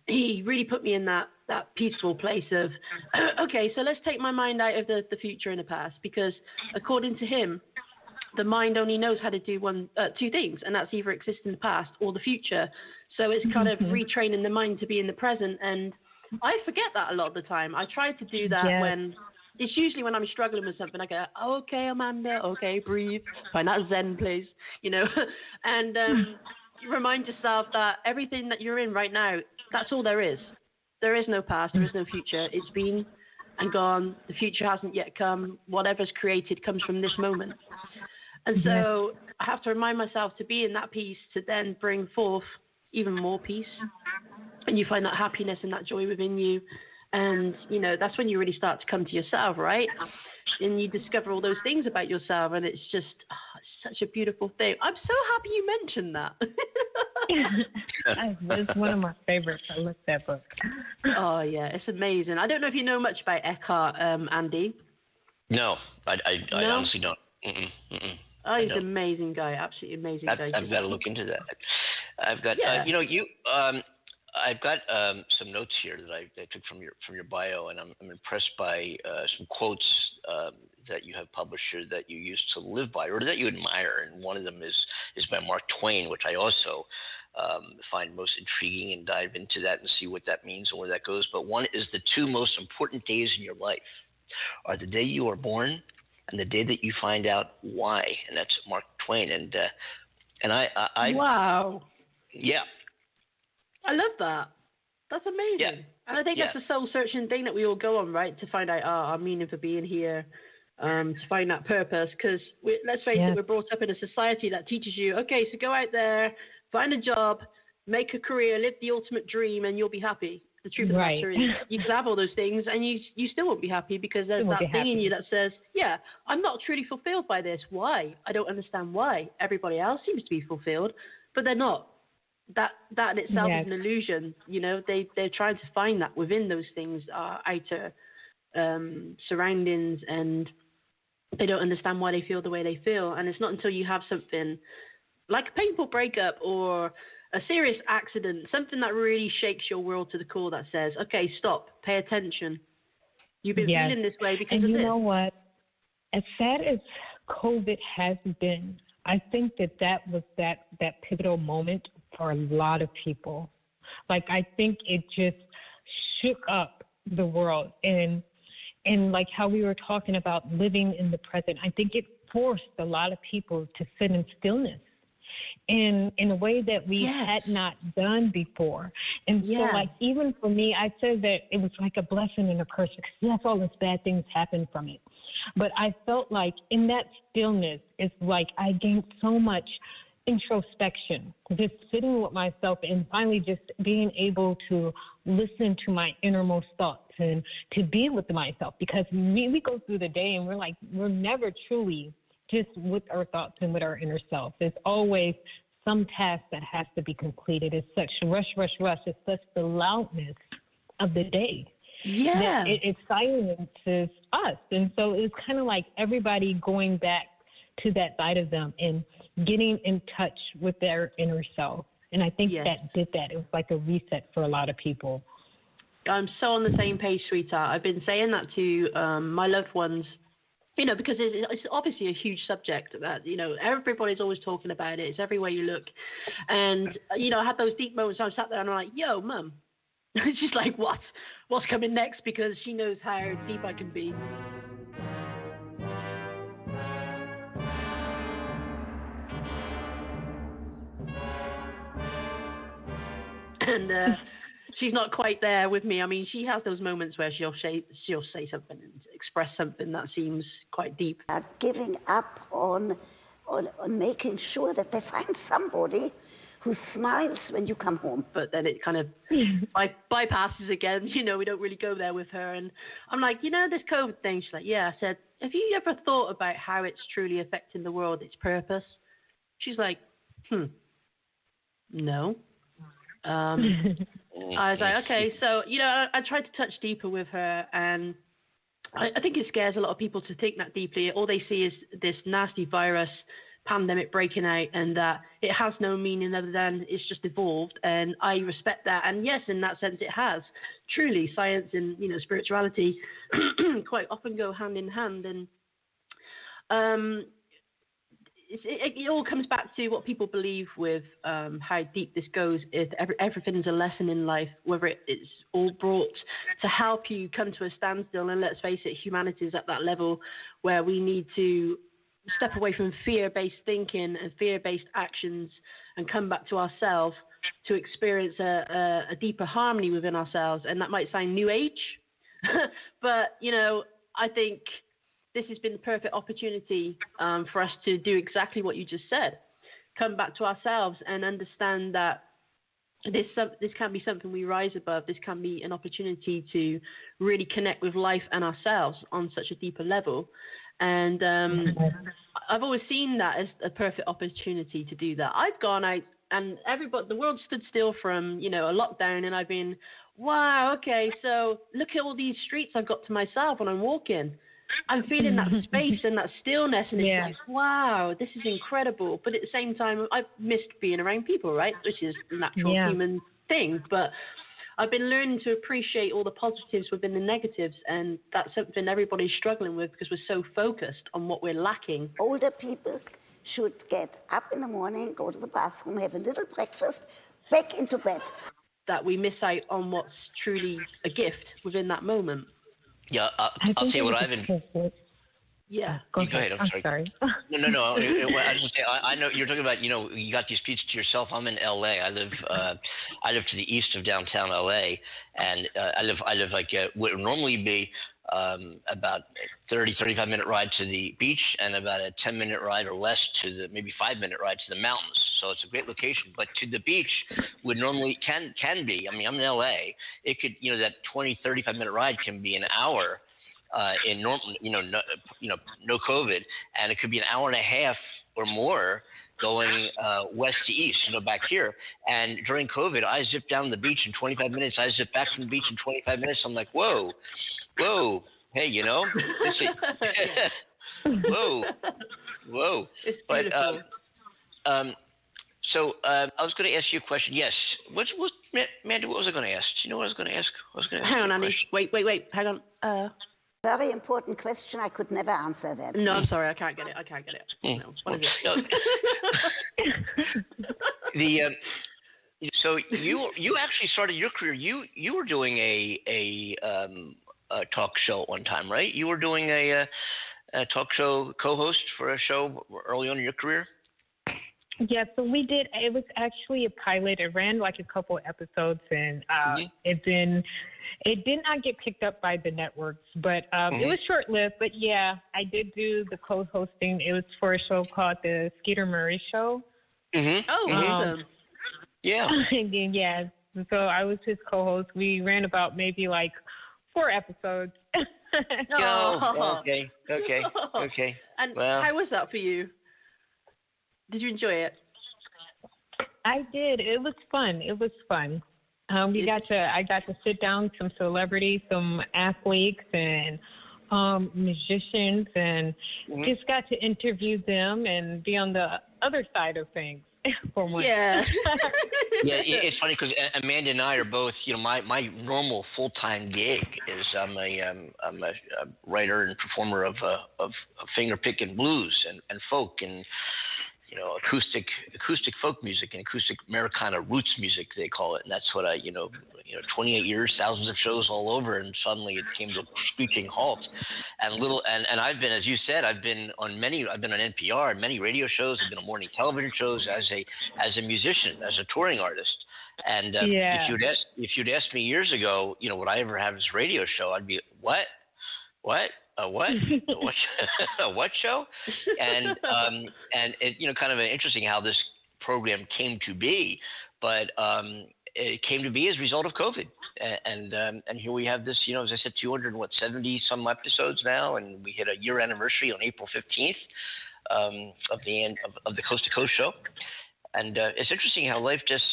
Speaker 4: he really put me in that peaceful place of, okay, so let's take my mind out of the future and the past, because according to him, the mind only knows how to do two things, and that's either exist in the past or the future. So it's kind of retraining the mind to be in the present. And I forget that a lot of the time. I try to do that when it's usually when I'm struggling with something. I go, oh, okay, Amanda, okay, breathe, find that Zen place, and remind yourself that everything that you're in right now, that's all there is. There is no past, there is no future. It's been and gone. The future hasn't yet come. Whatever's created comes from this moment. And so I have to remind myself to be in that peace, to then bring forth even more peace. And you find that happiness and that joy within you. And, that's when you really start to come to yourself, right? And you discover all those things about yourself. And it's just it's such a beautiful thing. I'm so happy you mentioned that.
Speaker 2: It's one of my favorites. I love that book.
Speaker 4: Oh, yeah, it's amazing. I don't know if you know much about Eckhart, Andy.
Speaker 1: No, I honestly don't.
Speaker 4: Oh, he's an amazing guy, absolutely amazing guy.
Speaker 1: I've got to look into that. I've got, I've got some notes here that I took from your bio, and I'm impressed by some quotes that you have published here that you used to live by or that you admire, and one of them is by Mark Twain, which I also find most intriguing and dive into that and see what that means and where that goes. But one is the two most important days in your life are the day you are born and the day that you find out why, and that's Mark Twain. And I
Speaker 4: wow,
Speaker 1: yeah,
Speaker 4: I love that. That's amazing.
Speaker 1: Yeah.
Speaker 4: And I think that's a soul-searching thing that we all go on, right, to find out our meaning for being here, to find that purpose. Because let's face it, we're brought up in a society that teaches you, okay, so go out there, find a job, make a career, live the ultimate dream, and you'll be happy. The truth of the matter is, you can have all those things, and you still won't be happy because there's that thing in you that says, yeah, I'm not truly fulfilled by this. Why? I don't understand why. Everybody else seems to be fulfilled, but they're not. That in itself is an illusion. They're trying to find that within those things, our outer surroundings, and they don't understand why they feel the way they feel. And it's not until you have something like a painful breakup or a serious accident, something that really shakes your world to the core, that says, okay, stop, pay attention. You've been feeling this way because of this.
Speaker 2: And you know what? As sad as COVID has been, I think that was that pivotal moment for a lot of people. Like, I think it just shook up the world. And like how we were talking about living in the present, I think it forced a lot of people to sit in stillness in a way that we had not done before. And so, like, even for me, I said that it was like a blessing and a curse, because yes, all these bad things happened from it. But I felt like in that stillness, it's like I gained so much introspection, just sitting with myself and finally just being able to listen to my innermost thoughts and to be with myself, because we go through the day and we're never truly just with our thoughts and with our inner self. There's always some task that has to be completed. It's such rush. It's such the loudness of the day.
Speaker 4: Yeah.
Speaker 2: It silences us. And so it's kind of like everybody going back to that side of them and getting in touch with their inner self. And I think that did that. It was like a reset for a lot of people.
Speaker 4: I'm so on the same page, sweetheart. I've been saying that to my loved ones, you know, because it's obviously a huge subject that, you know, everybody's always talking about it. It's everywhere you look. And, you know, I had those deep moments. I sat there and I'm like, yo, Mum. She's like, what? What's coming next? Because she knows how deep I can be. And she's not quite there with me. I mean, she has those moments where she'll say something and express something that seems quite deep.
Speaker 7: Giving up on making sure that they find somebody who smiles when you come home.
Speaker 4: But then it kind of bypasses again. You know, we don't really go there with her. And I'm like, you know, this COVID thing. She's like, yeah. I said, have you ever thought about how it's truly affecting the world, its purpose? She's like, no. I was like, okay, so, you know, I tried to touch deeper with her, and I think it scares a lot of people to think that deeply. All they see is this nasty virus pandemic breaking out, and that it has no meaning other than it's just evolved. And I respect that. And yes, in that sense, it has. Truly, science and, you know, spirituality quite often go hand in hand. And it all comes back to what people believe with how deep this goes. Everything's a lesson in life, whether it's all brought to help you come to a standstill. And let's face it, humanity is at that level where we need to step away from fear-based thinking and fear-based actions and come back to ourselves to experience a deeper harmony within ourselves. And that might sound new age, but, you know, I think this has been the perfect opportunity for us to do exactly what you just said. Come back to ourselves and understand that this can be something we rise above. This can be an opportunity to really connect with life and ourselves on such a deeper level. And I've always seen that as a perfect opportunity to do that. I've gone out and the world stood still from, you know, a lockdown, and I've been, wow, okay, so look at all these streets I've got to myself when I'm walking. I'm feeling that space and that stillness, and it's like, wow, this is incredible. But at the same time, I've missed being around people, right? Which is a natural human thing. But I've been learning to appreciate all the positives within the negatives, and that's something everybody's struggling with because we're so focused on what we're lacking.
Speaker 7: Older people should get up in the morning, go to the bathroom, have a little breakfast, back into bed.
Speaker 4: That we miss out on what's truly a gift within that moment.
Speaker 1: Yeah, I'll tell you what I've been.
Speaker 4: Yeah.
Speaker 1: Go ahead. I'm sorry. No. I was going to say, I know you're talking about, you know, you got these streets to yourself. I'm in L.A. I live to the east of downtown L.A. and I live like what would normally be about 35-minute ride to the beach and about a 10-minute ride or less to the maybe 5-minute ride to the mountains. So it's a great location. But to the beach would normally can be. I mean, I'm in L.A. It could, you know, that 35-minute ride can be an hour. In normal, no COVID, and it could be an hour and a half or more going west to east, back here. And during COVID, I zipped down the beach in 25 minutes. I zipped back from the beach in 25 minutes. I'm like, whoa, hey, this is, whoa.
Speaker 4: It's beautiful.
Speaker 1: So I was going to ask you a question. Yes. Amanda, what was I going to ask? Do you know what I was going to ask?
Speaker 4: Hang on, Andy. Wait. Hang on.
Speaker 7: Very important question. I could never answer that.
Speaker 4: No, I'm sorry. I can't get it. No, what is it?
Speaker 1: So you actually started your career. You were doing a talk show at one time, right? You were doing a talk show co-host for a show early on in your career.
Speaker 2: Yeah, so we did. It was actually a pilot. It ran like a couple episodes, and it did not get picked up by the networks, but it was short-lived. But yeah, I did do the co-hosting. It was for a show called the Skeeter Murray Show.
Speaker 4: Oh, awesome.
Speaker 2: Yeah. Yeah. So I was his co-host. We ran about maybe like 4 episodes.
Speaker 1: Okay.
Speaker 4: And how was that for you? Did you enjoy it?
Speaker 2: I did. It was fun. I got to sit down with some celebrities, some athletes, and musicians, and just got to interview them and be on the other side of things for once.
Speaker 4: Yeah.
Speaker 1: Yeah, it's funny because Amanda and I are both. My normal full-time gig is I'm a writer and performer of finger picking blues and folk and acoustic folk music and acoustic Americana roots music, they call it. And that's what I, 28 years, thousands of shows all over, and suddenly it came to a screeching halt. And I've been, as you said, I've been on NPR, many radio shows, I've been on morning television shows as a musician, as a touring artist. And if you'd asked me years ago, would I ever have this radio show? I'd be, what? A what? A what show? And it, kind of interesting how this program came to be, but it came to be as a result of COVID. And here we have this, as I said, 270 some episodes now, and we hit a year anniversary on April 15th of the end of the Coast to Coast show. And it's interesting how life just.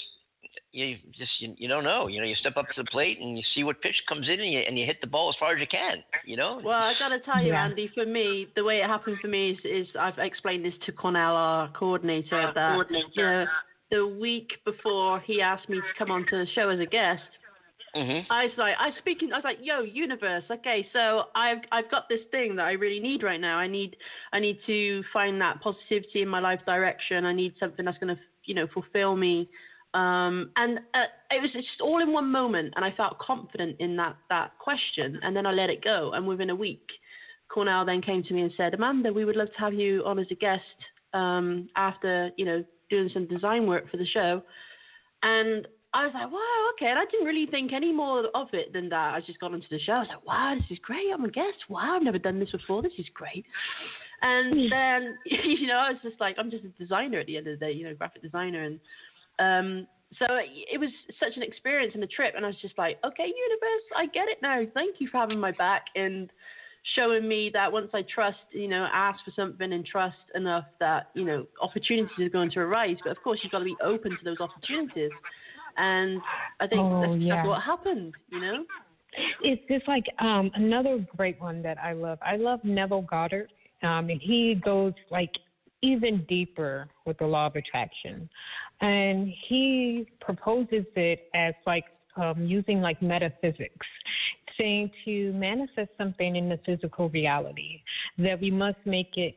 Speaker 1: You don't know. You step up to the plate and you see what pitch comes in and you hit the ball as far as you can.
Speaker 4: Well, I got to tell you, Andy, for me, the way it happened for me is I've explained this to Cornell, our coordinator, that the week before he asked me to come onto the show as a guest, I was like, yo, universe, okay, so I've got this thing that I really need right now. I need to find that positivity in my life direction. I need something that's going to, fulfill me. And it was just all in one moment, and I felt confident in that question, and then I let it go. And within a week, Cornell then came to me and said, Amanda, we would love to have you on as a guest after, doing some design work for the show. And I was like, wow, okay. And I didn't really think any more of it than that. I just got onto the show. I was like, wow, this is great. I'm a guest. Wow, I've never done this before. This is great. And then, I was just like, I'm just a designer at the end of the day, graphic designer. And so it was such an experience and a trip, and I was just like, okay, universe, I get it now. Thank you for having my back and showing me that once I trust, ask for something and trust enough that, opportunities are going to arise. But of course, you've got to be open to those opportunities. And I think that's what happened,
Speaker 2: It's just like another great one that I love. I love Neville Goddard. And he goes like even deeper with the law of attraction. And he proposes it as like using like metaphysics, saying to manifest something in the physical reality, that we must make it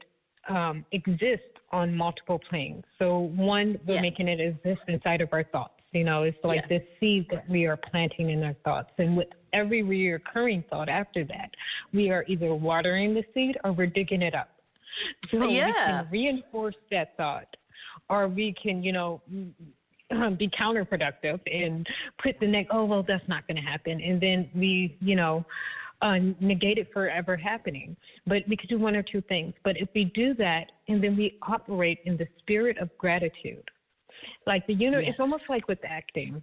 Speaker 2: exist on multiple planes. So one, we're making it exist inside of our thoughts. It's like this seed that we are planting in our thoughts. And with every reoccurring thought after that, we are either watering the seed or we're digging it up. So we can reinforce that thought, or we can, be counterproductive and put the that's not going to happen. And then we, negate it forever happening. But we could do one or two things. But if we do that and then we operate in the spirit of gratitude, like it's almost like with acting.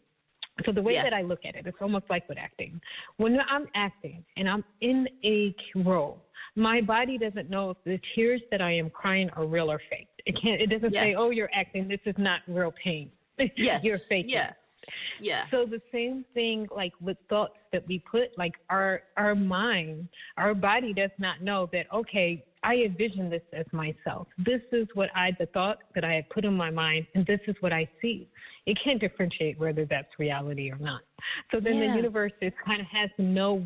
Speaker 2: So the way that I look at it, it's almost like with acting. When I'm acting and I'm in a role, my body doesn't know if the tears that I am crying are real or fake. It doesn't say, oh, you're acting. This is not real pain. You're faking.
Speaker 4: Yeah.
Speaker 2: So the same thing, like with thoughts that we put, like our mind, our body does not know that, okay, I envision this as myself. This is what the thought that I had put in my mind, and this is what I see. It can't differentiate whether that's reality or not. So then the universe kind of has no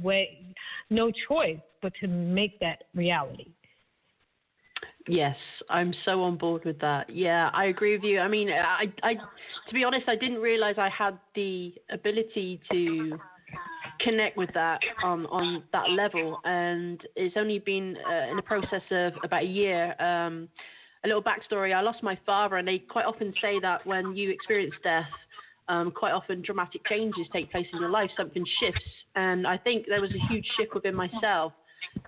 Speaker 2: choice but to make that reality.
Speaker 4: Yes, I'm so on board with that. Yeah, I agree with you. I mean, I to be honest, I didn't realize I had the ability to connect with that on that level, and it's only been in the process of about a year. A little backstory: I lost my father, and they quite often say that when you experience death, quite often dramatic changes take place in your life. Something shifts, and I think there was a huge shift within myself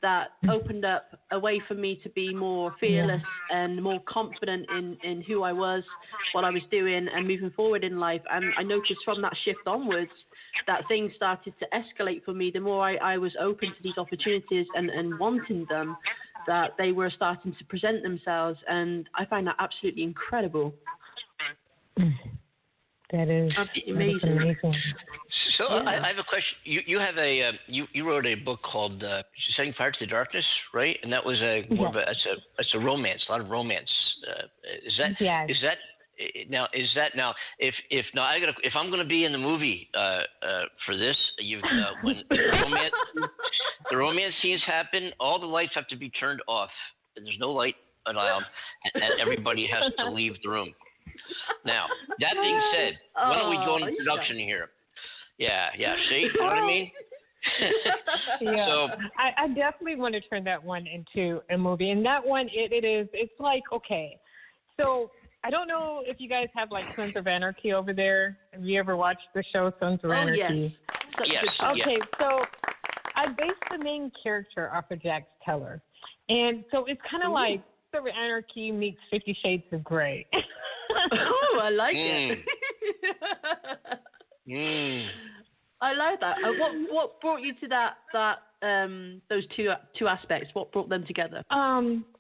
Speaker 4: that opened up a way for me to be more fearless and more confident in who I was, what I was doing, and moving forward in life. And I noticed from that shift onwards that things started to escalate for me. The more I was open to these opportunities and wanting them, that they were starting to present themselves. And I find that absolutely incredible.
Speaker 2: That is amazing.
Speaker 1: So I have a question. You have you wrote a book called Setting Fire to the Darkness, right? And that was it's a romance, a lot of romance. Is that if I'm gonna be in the movie for this, when the romance scenes happen, all the lights have to be turned off, and there's no light allowed, and everybody has to leave the room. Now, that being said, why don't we go into production here? Yeah, see? You know what I mean?
Speaker 2: Yeah. So, I definitely want to turn that one into a movie. And that one, it's like, okay, so I don't know if you guys have like Sons of Anarchy over there. Have you ever watched the show Sons of Anarchy?
Speaker 1: Yes.
Speaker 2: Okay, so I based the main character off of Jax Teller. And so it's kind of like Sons of Anarchy meets 50 Shades of Grey.
Speaker 4: Oh, I like it. I like that. What brought you to that those two aspects? What brought them together?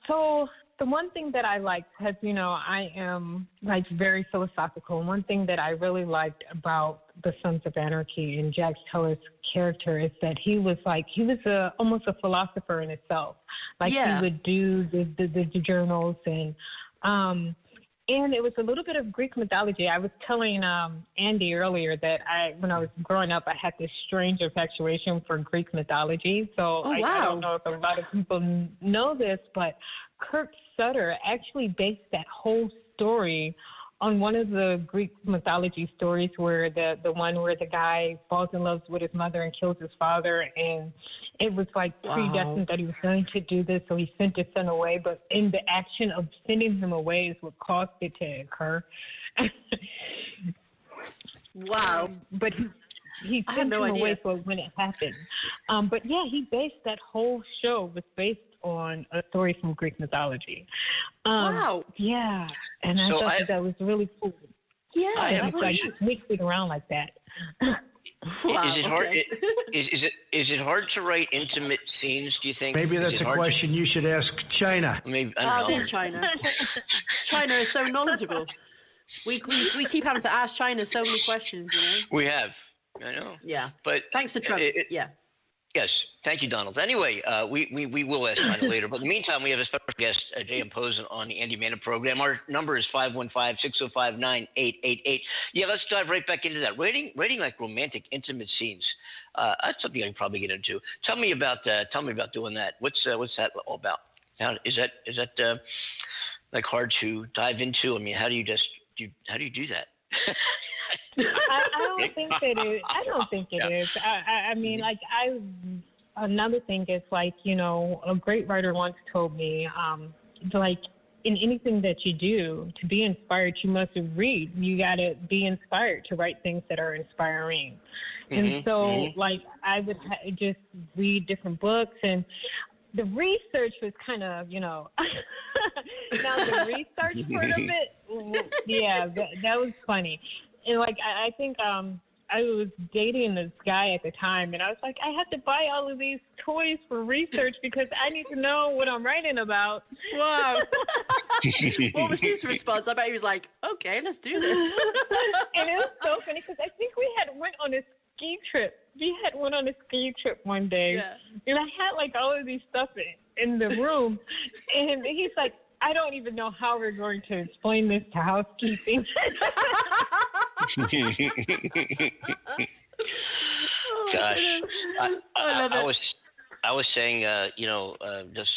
Speaker 2: So the one thing that I liked, because I am like very philosophical. And one thing that I really liked about the Sons of Anarchy and Jax Teller's character is that he was almost a philosopher in itself. Like he would do the journals and it was a little bit of Greek mythology. I was telling Andy earlier that when I was growing up, I had this strange infatuation for Greek mythology. So I don't know if a lot of people know this, but Kurt Sutter actually based that whole story on one of the Greek mythology stories where the one where the guy falls in love with his mother and kills his father, and it was like predestined that he was going to do this, so he sent his son away. But in the action of sending him away is what caused it to occur.
Speaker 4: Wow!
Speaker 2: But he sent him away for when it happened. But yeah, he based that whole show was based on a story from Greek mythology.
Speaker 4: Wow.
Speaker 2: Yeah. And I thought that was really cool.
Speaker 4: Yeah.
Speaker 2: I was like mixing around like that.
Speaker 1: Wow, is it hard? Is it hard to write intimate scenes? Do you think?
Speaker 10: Maybe that's a question you should ask China.
Speaker 1: Maybe I don't know.
Speaker 4: China. China is so knowledgeable. We keep having to ask China so many questions.
Speaker 1: We have. I know.
Speaker 4: Yeah.
Speaker 1: But
Speaker 4: thanks to Trump.
Speaker 1: Yes. Thank you, Donald. Anyway, we will ask China later. But in the meantime, we have a special guest, J.M. Pozon, on the Andy Manna program. Our number is 515-605-9888. Yeah, let's dive right back into that. Writing like romantic, intimate scenes. That's something I can probably get into. Tell me about doing that. What's that all about? Is that like hard to dive into? I mean, how do you do that?
Speaker 2: I don't think it is. I mean, like another thing is like, a great writer once told me, like in anything that you do, to be inspired, you must read. You got to be inspired to write things that are inspiring. And so like I would just read different books, and the research was kind of, now the research part of it, that was funny. And like I think I was dating this guy at the time, and I was like, I have to buy all of these toys for research because I need to know what I'm writing about.
Speaker 4: Wow. What was his response? I bet he was like, okay, let's do this.
Speaker 2: And it was so funny because I think we had went on this ski trip. We had went on a ski trip one day, and I had like all of these stuff in the room, and he's like, I don't even know how we're going to explain this to housekeeping.
Speaker 1: Gosh, I was saying, just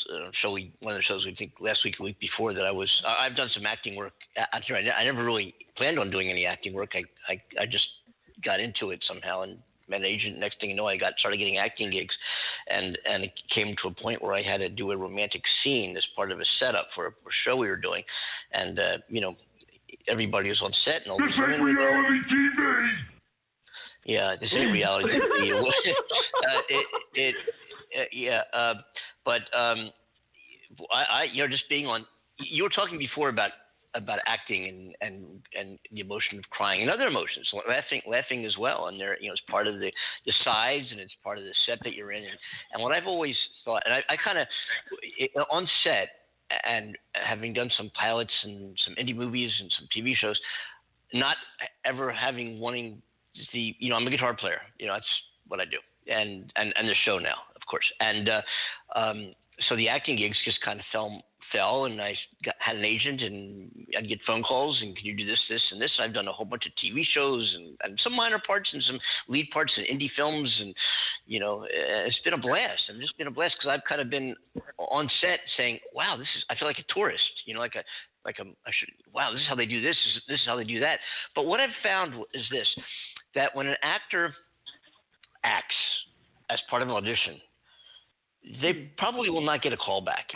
Speaker 1: one of the shows we think last week, the week before, that I've done some acting work out here. I never really planned on doing any acting work. I just got into it somehow and met an agent. Next thing you know, I started getting acting gigs, and it came to a point where I had to do a romantic scene as part of a setup for a show we were doing, and everybody was on set and all
Speaker 8: this ain't reality TV.
Speaker 1: Yeah, this ain't reality TV. But just being on. You were talking before about acting and the emotion of crying and other emotions, laughing as well, and it's part of the sides, and it's part of the set that you're in. And what I've always thought, and I kind of on set, and having done some pilots and some indie movies and some TV shows, not ever wanting I'm a guitar player. That's what I do, and the show now, of course. And so the acting gigs just kind of fell, and I had an agent, and I'd get phone calls, and can you do this, and this? I've done a whole bunch of TV shows and some minor parts and some lead parts in indie films, and it's been a blast. It's just been a blast because I've kind of been on set saying, wow, I feel like a tourist, wow, this is how they do this, this is how they do that. But what I've found is this, that when an actor acts as part of an audition, they probably will not get a call back.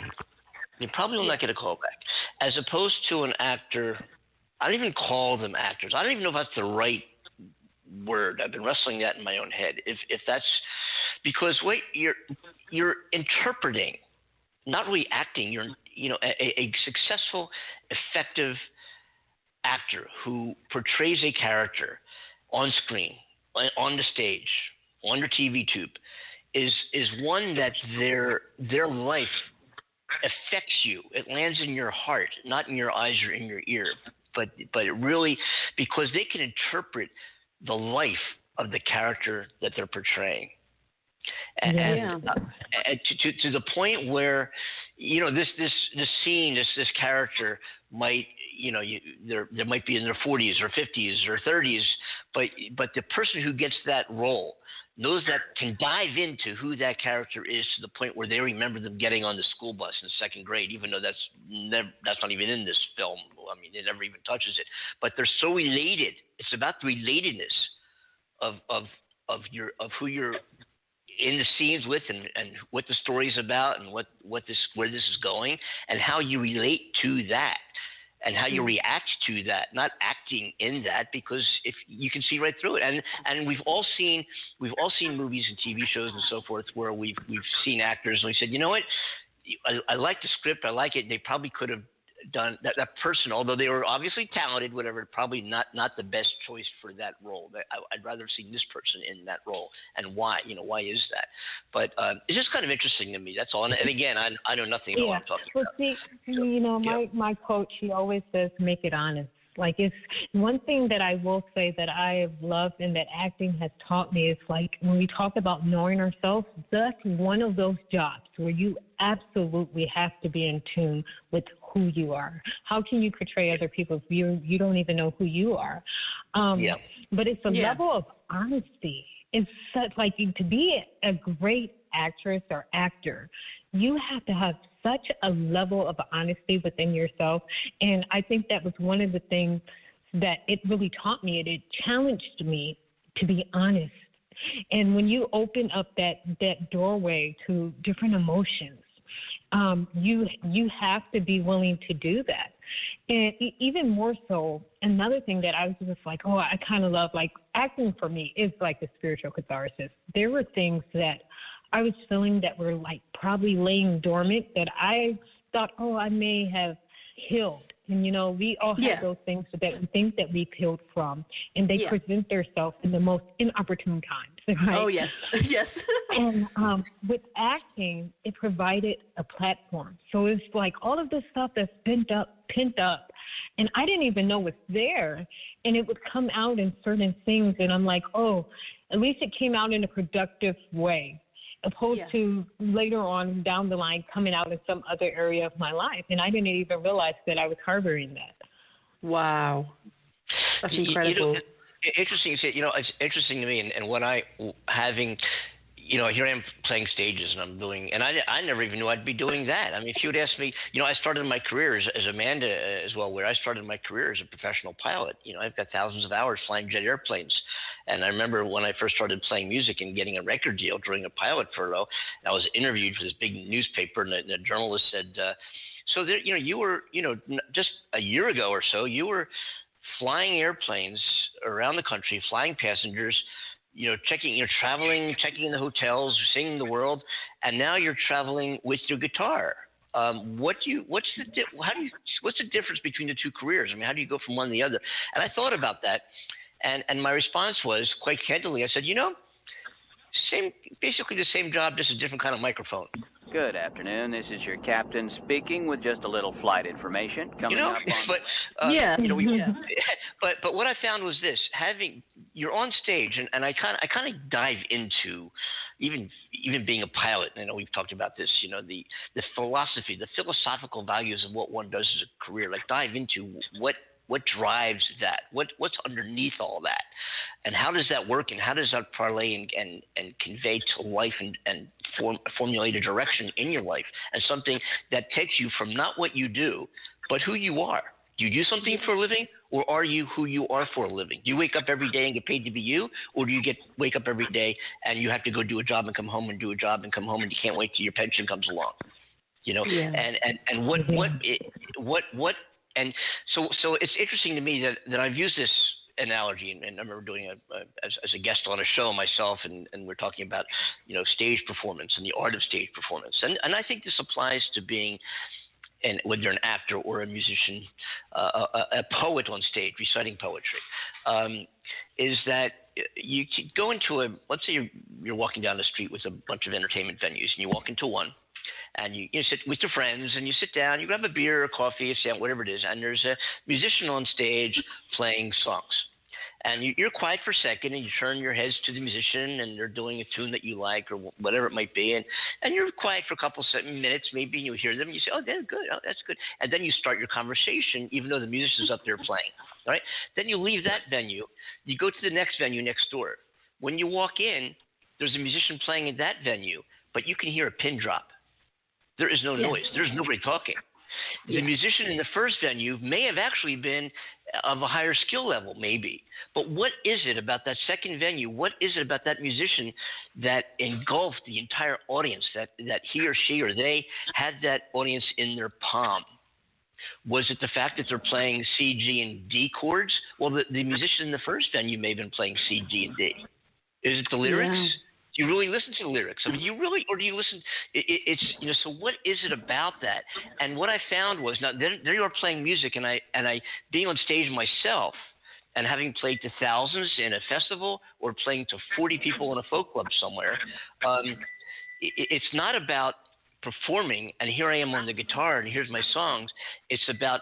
Speaker 1: They probably will not get a call back. As opposed to an actor, I don't even call them actors. I don't even know if that's the right word. I've been wrestling that in my own head. If that's because you're interpreting, not really acting. You're a successful, effective actor who portrays a character on screen, on the stage, on your TV tube, is one that their life affects you. It lands in your heart, not in your eyes or in your ear, but it really, because they can interpret the life of the character that they're portraying. And to the point where, this scene, this character might, there might be in their 40s or 50s or 30s, but the person who gets that role knows that, can dive into who that character is to the point where they remember them getting on the school bus in second grade, even though that's not even in this film. I mean, it never even touches it. But they're so related. It's about the relatedness of who you're in the scenes with, and what the story's about, and where this is going, and how you relate to that, and how you react to that, not acting in that, because if you can see right through it. And we've all seen movies and TV shows and so forth where we've seen actors and we said, you know what, I like the script, I like it. They probably could have done that person, although they were obviously talented, whatever, probably not the best choice for that role. I'd rather have seen this person in that role. And why? Why is that? But it's just kind of interesting to me. That's all. And again, I know nothing about what I'm talking about.
Speaker 2: See, my coach, he always says, make it honest. Like, it's one thing that I will say that I have loved and that acting has taught me is, like, when we talk about knowing ourselves, that's one of those jobs where you absolutely have to be in tune with who you are. How can you portray other people if you don't even know who you are? But it's a level of honesty. It's such, like, to be a great actress or actor, you have to have such a level of honesty within yourself. And I think that was one of the things that it really taught me. It challenged me to be honest. And when you open up that doorway to different emotions, you have to be willing to do that. And even more so, another thing that I was just like, I kind of love, like, acting for me is like a spiritual catharsis. There were things that I was feeling that were, like, probably laying dormant that I thought, I may have healed. And, we all have those things that we think that we've healed from, and they present themselves in the most inopportune times, right? Oh, yes, yes. And with acting, it provided a platform. So it's like all of this stuff that's pent up, and I didn't even know was there, and it would come out in certain things, and I'm like, at least it came out in a productive way, opposed to later on down the line coming out in some other area of my life. And I didn't even realize that I was harboring that.
Speaker 4: Wow. That's incredible.
Speaker 1: Interesting. It's interesting to me, and when having, here I am playing stages, and I'm doing, and I never even knew I'd be doing that. I mean, if you would ask me, I started my career as Amanda as well, where I started my career as a professional pilot. I've got thousands of hours flying jet airplanes, and I remember when I first started playing music and getting a record deal during a pilot furlough, I was interviewed for this big newspaper, and the journalist said, so there, you were, just a year ago or so, you were flying airplanes around the country, flying passengers, traveling, checking in the hotels, seeing the world, and now you're traveling with your guitar. What's the difference between the two careers? I mean, how do you go from one to the other? And I thought about that, and my response was, quite candidly, I said, basically the same job, just a different kind of microphone.
Speaker 11: Good afternoon. This is your captain speaking with just a little flight information coming up on
Speaker 1: But what I found was this: you're on stage, and I kind of dive into even being a pilot. We've talked about this. The philosophy, the philosophical values of what one does as a career. Like dive into what drives that? What's underneath all that? And how does that work? And how does that parlay and convey to life and formulate a direction in your life? And something that takes you from not what you do, but who you are. Do you do something for a living, or are you who you are for a living? Do you wake up every day and get paid to be you, or do you wake up every day and you have to go do a job and come home and do a job and come home and you can't wait till your pension comes along? And what and so it's interesting to me that I've used this analogy, and I remember doing as a guest on a show myself, and we're talking about stage performance and the art of stage performance, and I think this applies to being, and whether you're an actor or a musician, a poet on stage reciting poetry, is that you go into let's say you're walking down the street with a bunch of entertainment venues, and you walk into one. And you sit with your friends, and you sit down, you grab a beer or coffee, a sandwich, whatever it is, and there's a musician on stage playing songs. And you're quiet for a second, and you turn your heads to the musician, and they're doing a tune that you like or whatever it might be. And you're quiet for a couple of minutes, maybe, and you hear them, and you say, oh, they're good, oh, that's good. And then you start your conversation, even though the musician's up there playing. All right? Then you leave that venue. You go to the next venue next door. When you walk in, there's a musician playing in that venue, but you can hear a pin drop. There is no noise. There's nobody talking. The musician in the first venue may have actually been of a higher skill level, maybe. But what is it about that second venue? What is it about that musician that engulfed the entire audience, that he or she or they had that audience in their palm? Was it the fact that they're playing C, G, and D chords? Well, the musician in the first venue may have been playing C, G, and D. Is it the lyrics? Yeah. Do you really listen to the lyrics? I mean, or do you listen? So what is it about that? And what I found was, now there you are playing music, and I being on stage myself, and having played to thousands in a festival or playing to 40 people in a folk club somewhere, it's not about performing, and here I am on the guitar, and here's my songs. It's about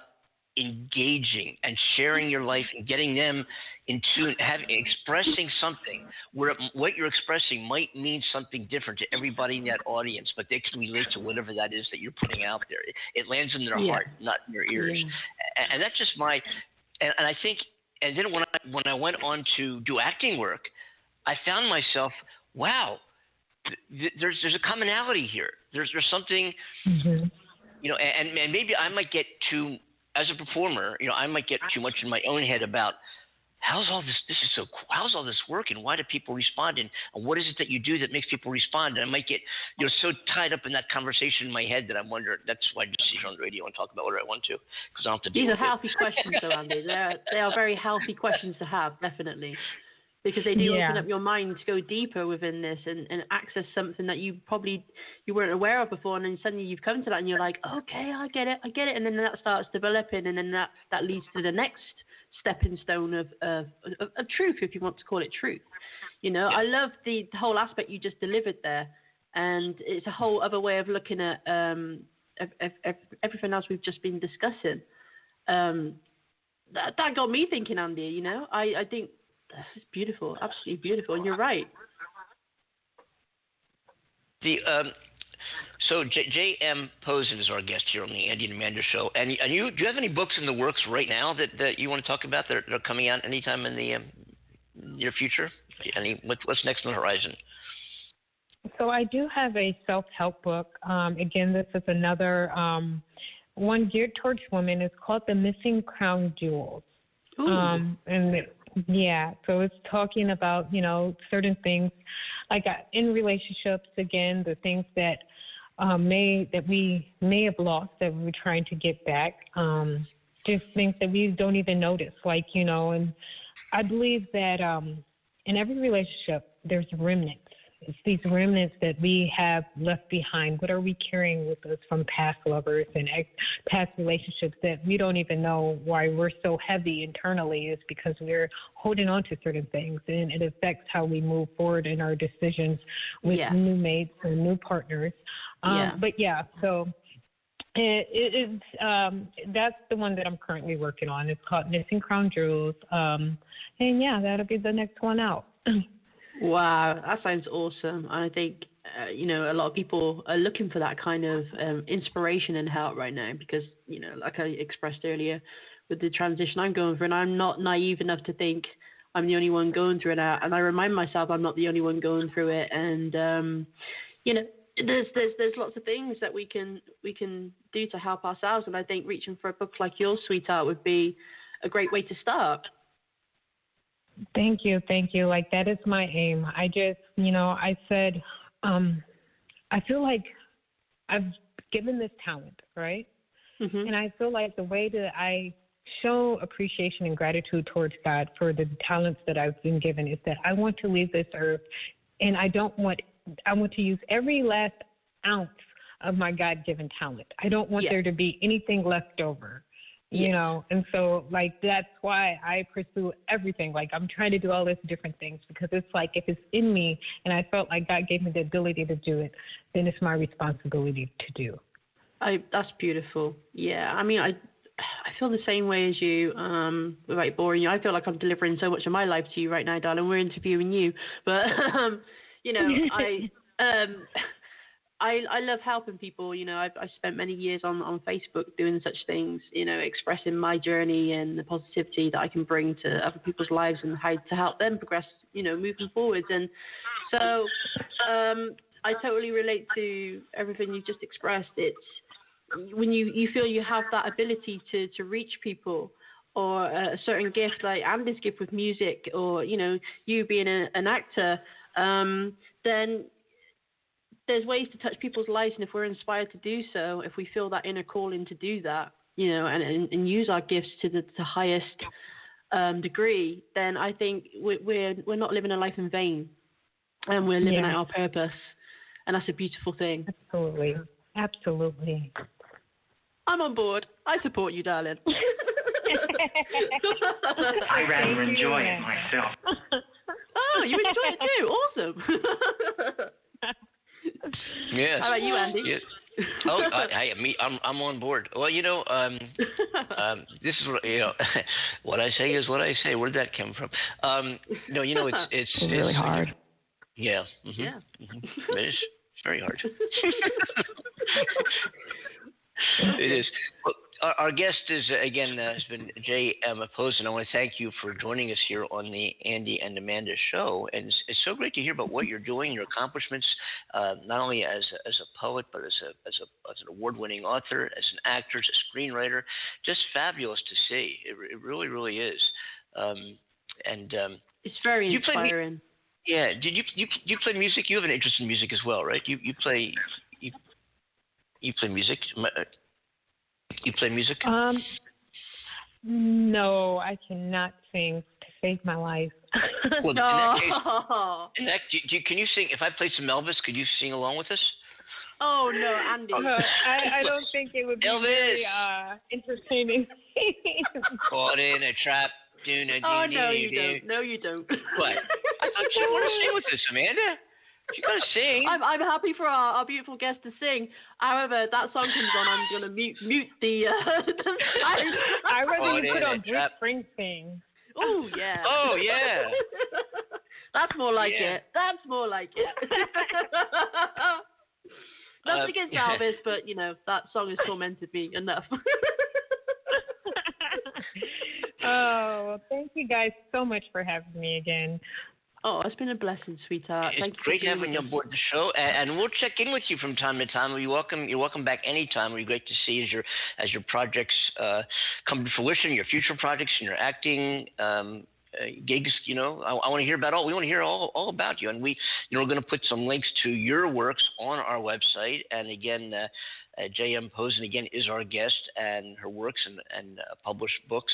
Speaker 1: engaging and sharing your life and getting them in tune, expressing something where what you're expressing might mean something different to everybody in that audience, but they can relate to whatever that is that you're putting out there. It lands in their heart, not in their ears. And that's just and I think, and then when I went on to do acting work, I found myself, wow, there's a commonality here. There's something, and maybe I might get too, as a performer, I might get too much in my own head about how's all this work, and why do people respond, and what is it that you do that makes people respond? And I might get so tied up in that conversation in my head that I'm wondering. That's why I just sit on the radio and talk about whatever I want to, because I don't have to deal with it.
Speaker 4: These are healthy questions, though, Andy. They are very healthy questions to have, definitely, because they do open up your mind to go deeper within this and access something that you weren't aware of before, and then suddenly you've come to that and you're like, okay, I get it, and then that starts developing, and then that leads to the next stepping stone of truth, if you want to call it truth. I love the whole aspect you just delivered there, and it's a whole other way of looking at everything else we've just been discussing. That got me thinking, Andy. I think That's beautiful, absolutely beautiful, and you're right.
Speaker 1: So J.M. Pozon is our guest here on the Andy and Amanda Show, and do you have any books in the works right now that you want to talk about that are coming out anytime in the near future? What's next on the horizon?
Speaker 2: So I do have a self-help book. Again, this is another one geared towards women. It's called The Missing Crown Jewels. So it's talking about, certain things like in relationships, again, the things that we may have lost that we're trying to get back, just things that we don't even notice, and I believe that in every relationship, there's remnants. It's these remnants that we have left behind. What are we carrying with us from past lovers and past relationships that we don't even know why we're so heavy internally? Is because we're holding on to certain things, and it affects how we move forward in our decisions with new mates and new partners. So it's that's the one that I'm currently working on. It's called Missing Crown Jewels, that'll be the next one out.
Speaker 4: Wow, that sounds awesome. And I think, a lot of people are looking for that kind of inspiration and help right now because, like I expressed earlier, with the transition I'm going through, and I'm not naive enough to think I'm the only one going through it. And I remind myself I'm not the only one going through it. And, there's lots of things that we can do to help ourselves. And I think reaching for a book like yours, Sweetheart, would be a great way to start.
Speaker 2: Thank you. Like, that is my aim. I just, I said, I feel like I've given this talent, right? Mm-hmm. And I feel like the way that I show appreciation and gratitude towards God for the talents that I've been given is that I want to leave this earth, and I want to use every last ounce of my God-given talent. I don't want there to be anything left over. And so, that's why I pursue everything. I'm trying to do all these different things because it's like if it's in me and I felt like God gave me the ability to do it, then it's my responsibility to do.
Speaker 4: That's beautiful. Yeah, I mean, I feel the same way as you, without boring you. I feel like I'm delivering so much of my life to you right now, darling. We're interviewing you. But, I love helping people. I've spent many years on Facebook doing such things, expressing my journey and the positivity that I can bring to other people's lives and how to help them progress, moving forwards. And so I totally relate to everything you've just expressed. It's when you feel you have that ability to reach people, or a certain gift like Andy's gift with music, or, you being an actor, then there's ways to touch people's lives, and if we're inspired to do so, if we feel that inner calling to do that, and use our gifts to the highest degree, then I think we're not living a life in vain, and we're living out our purpose, and that's a beautiful thing.
Speaker 2: Absolutely.
Speaker 4: I'm on board. I support you, darling.
Speaker 12: I rather enjoy it myself.
Speaker 4: Oh, you enjoy it too? Awesome.
Speaker 1: Yes.
Speaker 4: How about you, Andy?
Speaker 1: Yes. I'm on board. Well, this is what what I say is what I say. Where did that come from? No, it's
Speaker 2: really hard.
Speaker 1: Yeah. Mm-hmm.
Speaker 4: Yeah.
Speaker 1: Mm-hmm. It is. It's very hard. It is. Well, our guest is has been J.M. Pozon. I want to thank you for joining us here on the Andy and Amanda Show, and it's so great to hear about what you're doing, your accomplishments, not only as a poet, but as an award-winning author, as an actor, as a screenwriter. Just fabulous to see. It really, really is.
Speaker 4: It's very inspiring.
Speaker 1: Did you play music? You have an interest in music as well, right? You play music. You play music?
Speaker 2: No, I cannot sing to save my life.
Speaker 1: Well, in that case, can you sing? If I played some Elvis, could you sing along with us?
Speaker 4: Oh no, Andy.
Speaker 2: No, I don't think it would be very entertaining.
Speaker 1: Caught in a trap.
Speaker 4: Oh no, you don't. No, you don't.
Speaker 1: What? I thought you want to sing with us, Amanda. You gotta sing.
Speaker 4: I'm happy for our beautiful guest to sing. However, that song comes on, I'm gonna mute the.
Speaker 2: I rather you put on Bruce Springsteen.
Speaker 4: Oh, yeah.
Speaker 1: Oh, yeah.
Speaker 4: That's more like it. That's more like it. Nothing against Elvis, but, you know, that song has tormented me enough.
Speaker 2: Well, thank you guys so much for having me again.
Speaker 4: Oh, it's been a blessing, sweetheart.
Speaker 1: It's
Speaker 4: Thank you
Speaker 1: great having you on board the show, and we'll check in with you from time to time. You're welcome back anytime. It'll be great to see as your projects come to fruition, your future projects and your acting gigs. You know, I want to hear about we want to hear all about you, and we're going to put some links to your works on our website. And again, J.M. Pozon again is our guest, and her works and published books,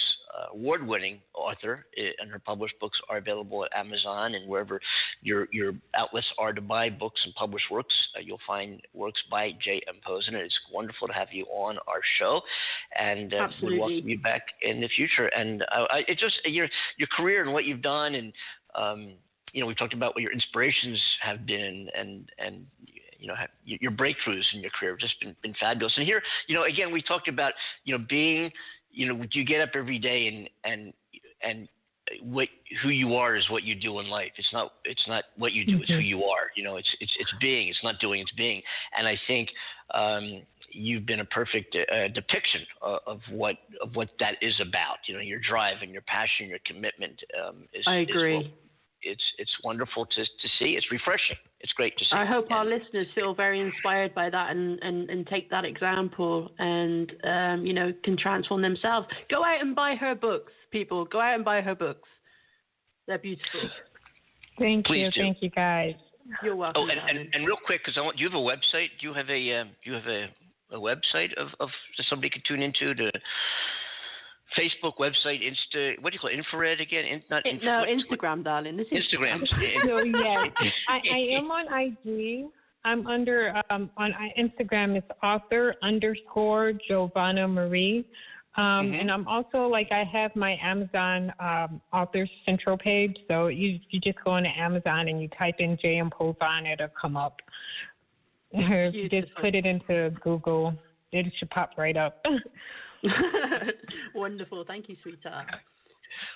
Speaker 1: award-winning author, and her published books are available at Amazon and wherever your outlets are to buy books and published works. You'll find works by J.M. Pozon. It's wonderful to have you on our show, and we'll welcome you back in the future. And it just your career and what you've done, and we talked about what your inspirations have been, and your breakthroughs in your career have just been fabulous. And here, again, we talked about, being, you get up every day and who you are is what you do in life. It's not what you do, it's who you are. It's being, it's not doing, it's being. And I think you've been a perfect depiction of what that is about. Your drive and your passion, your commitment.
Speaker 4: I agree.
Speaker 1: It's wonderful to see. It's refreshing. It's great to see.
Speaker 4: I hope our listeners feel very inspired by that and take that example and, can transform themselves. Go out and buy her books, people. Go out and buy her books. They're beautiful.
Speaker 2: Thank you. Thank you, guys.
Speaker 4: You're welcome.
Speaker 1: Oh, and real quick, because do you have a website? Do you have a website of that somebody could tune into to Facebook, website, what do you call it? Infrared again?
Speaker 4: Instagram, darling. This is
Speaker 1: Instagram.
Speaker 2: So, yes, I am on IG. I'm under, on Instagram, it's author_Jovahna Marie. And I'm also, I have my Amazon Authors Central page. So you just go into Amazon and you type in J.M. Pozon, it'll come up. If you just put it into Google, it should pop right up.
Speaker 4: Wonderful. Thank you, sweetheart.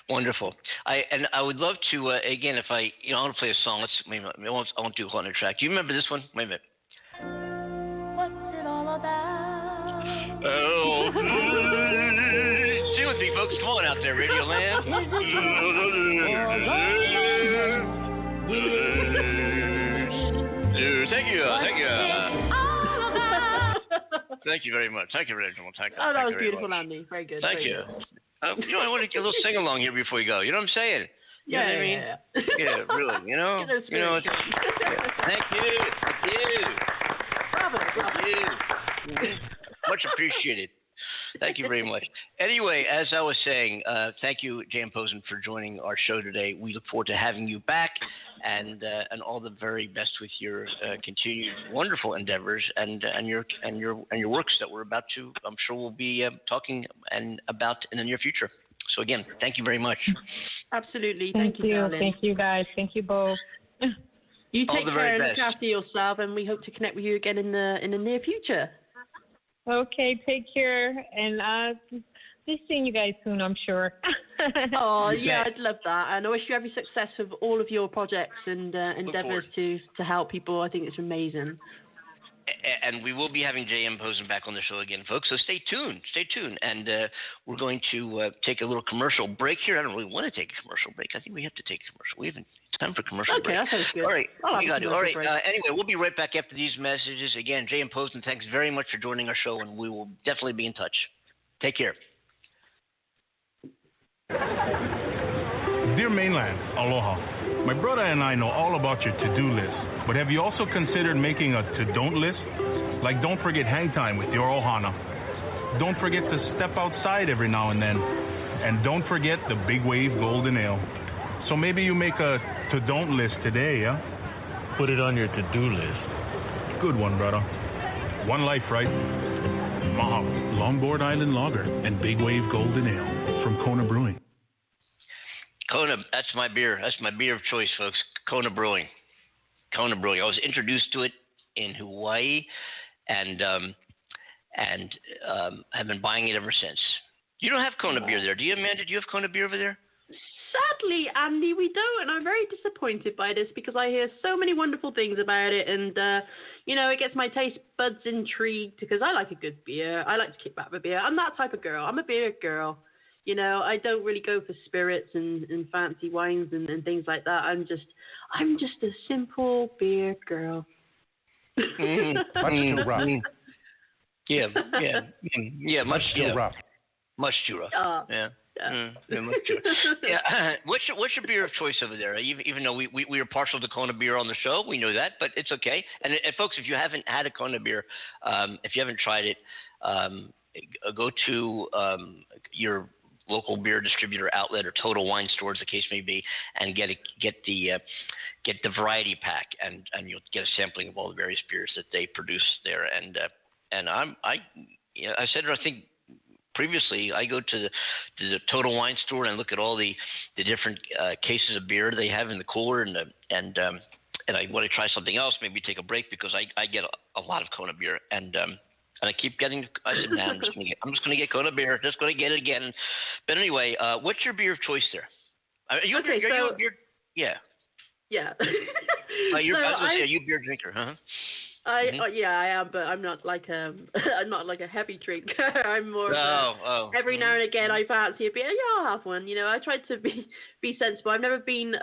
Speaker 1: Wonderful. I would love to again, if I want to play a song. I won't do a whole other track. Do you remember this one? Wait a minute.
Speaker 13: What's it all about?
Speaker 1: Oh, sing with me, folks. Come on out there, Radio Land. Thank you. Thank you very much. Thank you, Reginald.
Speaker 4: That was beautiful, Andy. Very good.
Speaker 1: Thank you. I want to get a little sing along here before you go. You know what I'm saying? You know what I mean? Yeah, really. Thank you.
Speaker 4: Bravo.
Speaker 1: Much appreciated. Thank you very much. Anyway, as I was saying, thank you, J.M. Pozon, for joining our show today. We look forward to having you back, and all the very best with your continued wonderful endeavors and your works that we're about to, I'm sure we'll be talking about in the near future. So again, thank you very much.
Speaker 4: Absolutely.
Speaker 2: Thank you.
Speaker 4: Darling.
Speaker 2: Thank you, guys. Thank you both.
Speaker 4: You take care and look after yourself, and we hope to connect with you again in the near future.
Speaker 2: Okay, take care, and be seeing you guys soon, I'm sure.
Speaker 4: Oh, yeah, I'd love that, and I wish you every success with all of your projects and endeavors to help people. I think it's amazing.
Speaker 1: And we will be having J.M. Pozon back on the show again, folks, so stay tuned, and we're going to take a little commercial break here. I don't really want to take a commercial break. I think we have to take a commercial. We haven't time for commercial break.
Speaker 4: Okay, that sounds good.
Speaker 1: All right,
Speaker 4: we got
Speaker 1: to. All right. Anyway, we'll be right back after these messages. Again, J.M. Pozon, thanks very much for joining our show, and we will definitely be in touch. Take care.
Speaker 14: Dear Mainland, aloha. My brother and I know all about your to-do list, but have you also considered making a to-don't list? Like, don't forget hang time with your ohana. Don't forget to step outside every now and then. And don't forget the Big Wave Golden Ale. So maybe you make a to-don't list today, yeah? Put it on your to-do list. Good one, brother. One life, right? Mahalo. Longboard Island Lager and Big Wave Golden Ale from Kona Brewing.
Speaker 1: Kona, that's my beer. That's my beer of choice, folks. Kona Brewing. I was introduced to it in Hawaii, and I've been buying it ever since. You don't have Kona beer there, do you, Amanda? Do you have Kona beer over there?
Speaker 4: Sadly, Andy, we don't, and I'm very disappointed by this because I hear so many wonderful things about it, and it gets my taste buds intrigued because I like a good beer. I like to kick back with a beer. I'm that type of girl. I'm a beer girl. I don't really go for spirits and fancy wines and things like that. I'm just a simple beer girl.
Speaker 14: Much too rough.
Speaker 1: Yeah, much too rough. Much too rough. What's your beer of choice over there? Even though we are partial to Kona beer on the show, we know that, but it's okay. And folks, if you haven't had a Kona beer, if you haven't tried it, go to your local beer distributor outlet or Total Wine Store, as the case may be, and get the variety pack, and you'll get a sampling of all the various beers that they produce there. And I said it, I think previously, I go to the Total Wine Store and look at all the different cases of beer they have in the cooler, and I want to try something else, maybe take a break, because I get a lot of Kona beer, and I keep getting. I said, nah, I'm just going to get Kona beer. Just going to get it again. But anyway, what's your beer of choice there? Are you a beer? Yeah.
Speaker 4: Yeah.
Speaker 1: I was going to say, are you a beer drinker, huh?
Speaker 4: I am, but I'm not like I'm not like a heavy drinker. I'm more every now and again I fancy a beer. Yeah, I'll have one. I try to be sensible. I've never been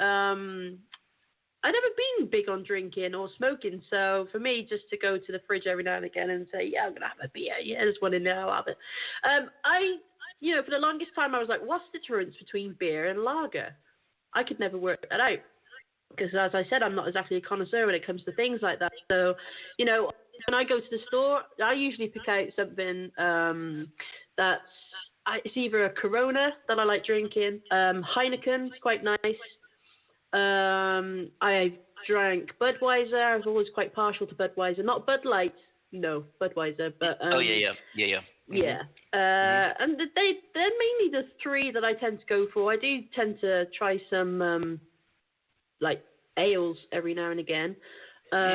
Speaker 4: big on drinking or smoking. So for me, just to go to the fridge every now and again and say, yeah, I'm gonna have a beer. Yeah, there's one in there. I'll have it. For the longest time I was like, what's the difference between beer and lager? I could never work that out. Because, as I said, I'm not exactly a connoisseur when it comes to things like that. So, when I go to the store, I usually pick out something it's either a Corona that I like drinking. Heineken's quite nice. I've drank Budweiser. I was always quite partial to Budweiser. Not Bud Light, no, Budweiser. But
Speaker 1: yeah.
Speaker 4: Yeah. And they're mainly the three that I tend to go for. I do tend to try some like ales every now and again. But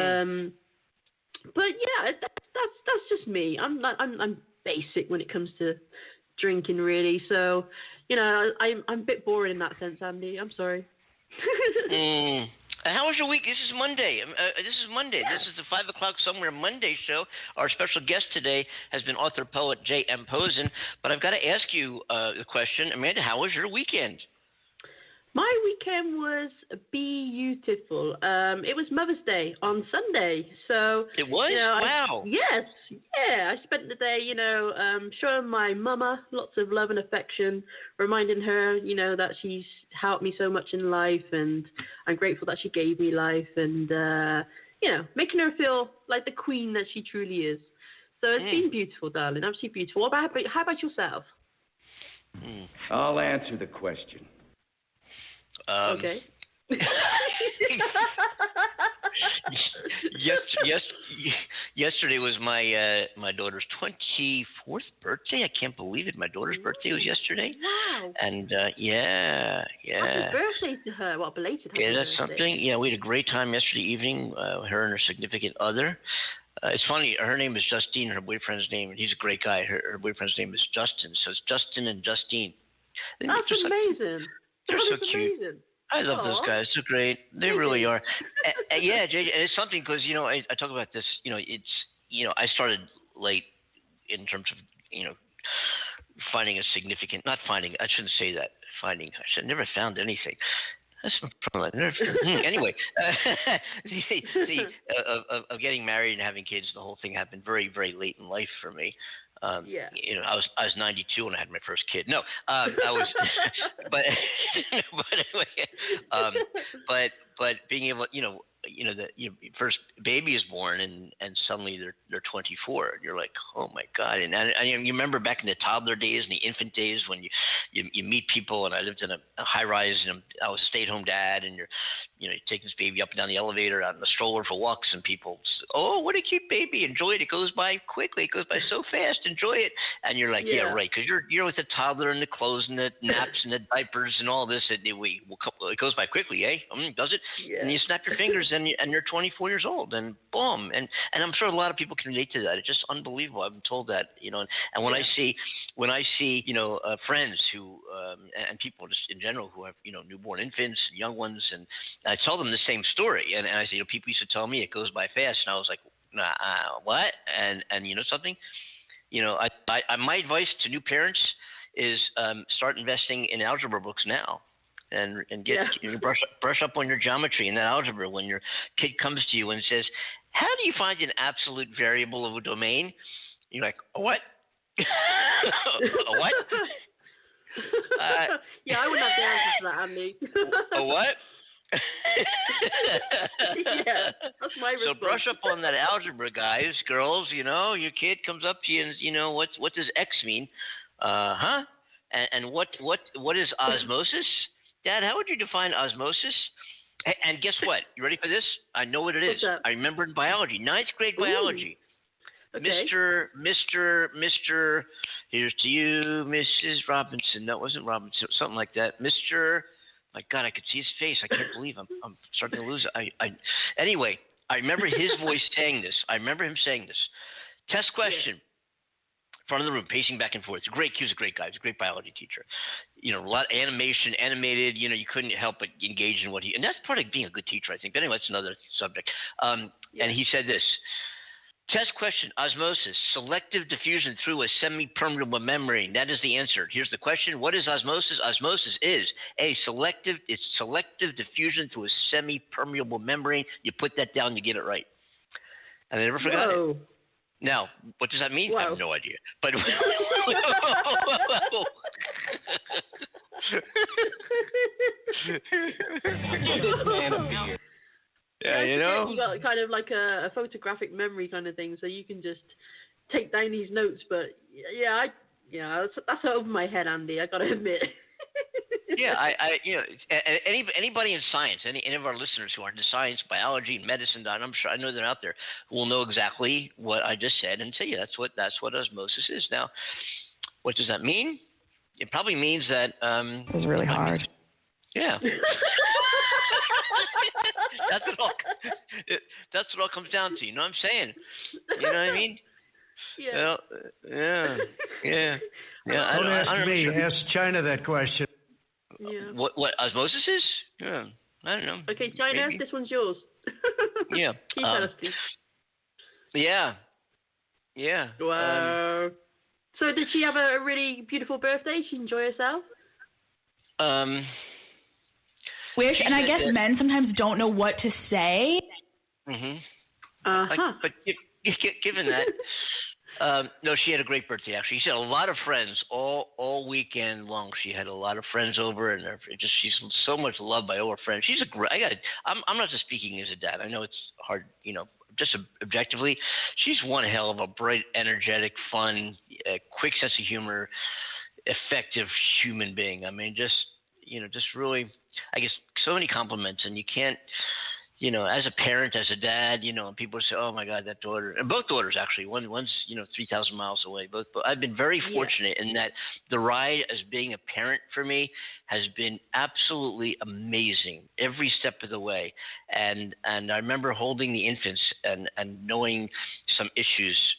Speaker 4: yeah, that's just me. I'm basic when it comes to drinking, really. So, I'm a bit boring in that sense, Andy. I'm sorry.
Speaker 1: How was your week? This is Monday. This is the 5 o'clock somewhere Monday show. Our special guest today has been author poet J.M. Pozon. But I've got to ask you the question, Amanda. How was your weekend?
Speaker 4: My weekend was beautiful. It was Mother's Day on Sunday, so
Speaker 1: it was. Wow.
Speaker 4: Yes, yeah. I spent the day, showing my mama lots of love and affection, reminding her, that she's helped me so much in life, and I'm grateful that she gave me life, and making her feel like the queen that she truly is. So it's been beautiful, darling. Absolutely beautiful. How about yourself?
Speaker 15: I'll answer the question.
Speaker 4: Okay.
Speaker 1: Yesterday was my daughter's 24th birthday. I can't believe it. My daughter's birthday was yesterday.
Speaker 4: Wow.
Speaker 1: And
Speaker 4: yeah. Happy birthday to her. Well, belated happy birthday.
Speaker 1: That's something. Yeah, we had a great time yesterday evening. Her and her significant other. It's funny. Her name is Justine. Her boyfriend's name, and he's a great guy. Her boyfriend's name is Justin. So it's Justin and Justine.
Speaker 4: That's amazing.
Speaker 1: They're so cute.
Speaker 4: Amazing.
Speaker 1: I love those guys. They're great. They really are. Yeah, JJ, it's something because, I talk about this, it's, I started late in terms of, finding a significant, not finding, I shouldn't say that, finding, I should never found anything. That's anyway, of getting married and having kids, the whole thing happened very, very late in life for me. I was 92 when I had my first kid. No, I was, but anyway, but being able, the your first baby is born and suddenly they're 24 and you're like, oh my God. And you remember back in the toddler days and the infant days when you meet people, and I lived in a high rise and I was a stay-at-home dad, and you're taking this baby up and down the elevator out in the stroller for walks, and people, oh, what a cute baby, enjoy it. It goes by quickly. It goes by so fast. Enjoy it. And you're like, yeah right. Cause you're with the toddler and the clothes and the naps and the diapers and all this. It goes by quickly, eh? Does it?
Speaker 4: Yeah.
Speaker 1: And you snap your fingers and and you're 24 years old, and boom, and I'm sure a lot of people can relate to that. It's just unbelievable. I've been told that, and when I see friends who and people just in general who have newborn infants, young ones, and I tell them the same story, and I say people used to tell me it goes by fast, and I was like, what? And something, my advice to new parents is start investing in algebra books now. And get brush up on your geometry and that algebra. When your kid comes to you and says, "How do you find an absolute variable of a domain?" You're like, "A what? A what?"
Speaker 4: Yeah, I wouldn't have the answer to that, Andy.
Speaker 1: A what?
Speaker 4: Yeah, that's my response.
Speaker 1: So brush up on that algebra, guys, girls. Your kid comes up to you and what does X mean? Huh? And what is osmosis? Dad, how would you define osmosis? And guess what? You ready for this? I know what it is. I remember in biology, 9th grade biology.
Speaker 4: Okay.
Speaker 1: Mr. Here's to you, Mrs. Robinson. That wasn't Robinson. Something like that. Mr. My God, I could see his face. I can't believe I'm starting to lose it. Anyway, I remember his voice saying this. I remember him saying this. Test question. Front of the room, pacing back and forth. He was a great guy. He was a great biology teacher. A lot of animated. You couldn't help but engage in what and that's part of being a good teacher, I think. But anyway, that's another subject. And he said this. Test question, osmosis, selective diffusion through a semi-permeable membrane. That is the answer. Here's the question. What is osmosis? Osmosis is selective diffusion through a semi-permeable membrane. You put that down, you get it right. And I never forgot it. Now, what does that mean? I have no idea. But yeah,
Speaker 4: you got kind of like a photographic memory kind of thing, so you can just take down these notes. But that's over my head, Andy. I got to admit.
Speaker 1: Yeah, anybody in science, any of our listeners who are into science, biology, medicine, I'm sure I know they're out there, will know exactly what I just said and say, yeah, that's what osmosis is. Now, what does that mean? It probably means that
Speaker 16: it was really hard.
Speaker 1: Yeah. That's what it all comes down to. You know what I'm saying? You know what I mean?
Speaker 4: Yeah.
Speaker 1: Well, yeah.
Speaker 10: Don't ask me. Ask China that question.
Speaker 1: Yeah. What osmosis is? Yeah, I don't know.
Speaker 4: Okay, China, this one's yours.
Speaker 1: Yeah.
Speaker 4: Can you tell us, please?
Speaker 1: Yeah.
Speaker 4: Wow. So did she have a really beautiful birthday? Did she enjoy herself?
Speaker 16: Wish, and I guess men sometimes don't know what to say.
Speaker 1: But given that, no, she had a great birthday, actually. She had a lot of friends all weekend long. She had a lot of friends over, and she's so much loved by all her friends. She's I'm not just speaking as a dad. I know it's hard, just objectively. She's one hell of a bright, energetic, fun, quick sense of humor, effective human being. I mean, just really, I guess, so many compliments, and you can't, as a parent, as a dad, and people say, "Oh my God, that daughter," and both daughters actually. One's 3,000 miles away. But I've been very fortunate in that the ride as being a parent for me has been absolutely amazing every step of the way. And I remember holding the infants and knowing some issues.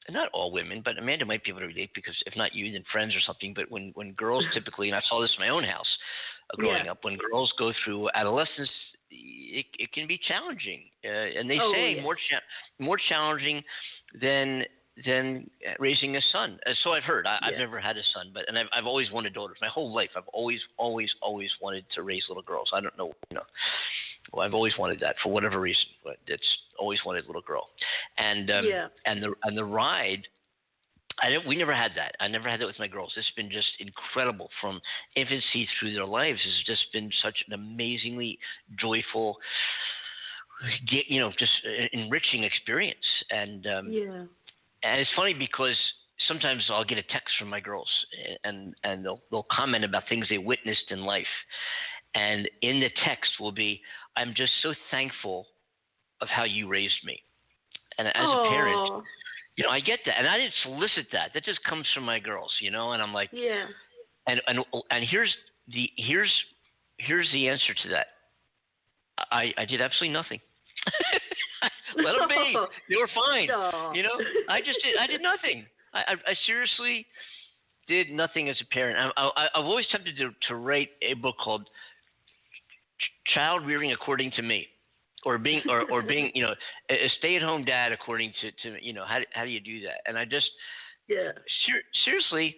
Speaker 1: And not all women, but Amanda might be able to relate, because if not you, then friends or something. But when girls typically, and I saw this in my own house growing up, when girls go through adolescence, it can be challenging, and they say more challenging than raising a son. So I've heard. I've never had a son, and I've always wanted daughters my whole life. I've always wanted to raise little girls. I don't know, well, I've always wanted that for whatever reason, but it's always wanted a little girl, and the ride. We never had that. I never had that with my girls. It's been just incredible from infancy through their lives. It's just been such an amazingly joyful, just enriching experience. And and it's funny because sometimes I'll get a text from my girls, and they'll comment about things they witnessed in life. And in the text will be, "I'm just so thankful of how you raised me." And as a parent, I get that, and I didn't solicit that. That just comes from my girls, and I'm like, And here's the answer to that. I did absolutely nothing. Let them be. They were fine.
Speaker 4: No.
Speaker 1: You know, I did nothing. I seriously did nothing as a parent. I've always tempted to write a book called Child Rearing According to Me, or being you know, a stay-at-home dad according to you know, how do you do that? And I just seriously,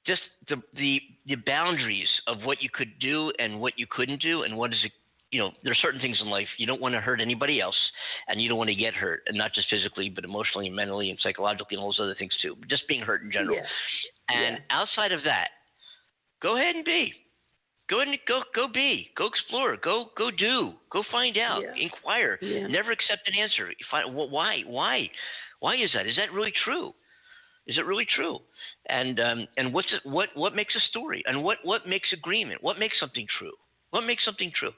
Speaker 1: just the boundaries of what you could do and what you couldn't do, and what is it. You know, there are certain things in life you don't want to hurt anybody else, and you don't want to get hurt, and not just physically, but emotionally and mentally and psychologically and all those other things too. Just being hurt in general. Yeah. And outside of that, go ahead and be. Go ahead and go be. Go explore. Go do. Go find out. Inquire. Never accept an answer. Find why. Why is that? Is that really true? Is it really true? And what makes a story? And what makes agreement? What makes something true? What makes something true?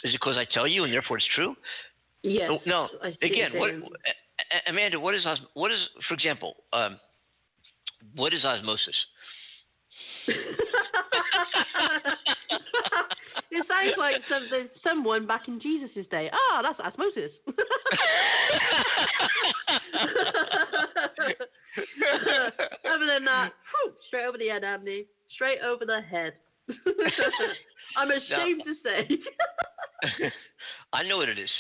Speaker 1: Is it because I tell you and therefore it's true?
Speaker 4: Yes.
Speaker 1: No. Again, Amanda? What is for example? What is osmosis?
Speaker 4: It sounds like someone back in Jesus' day. Ah, that's osmosis. Other than that, straight over the head, Andy. Straight over the head. I'm ashamed to say.
Speaker 1: I know what it is.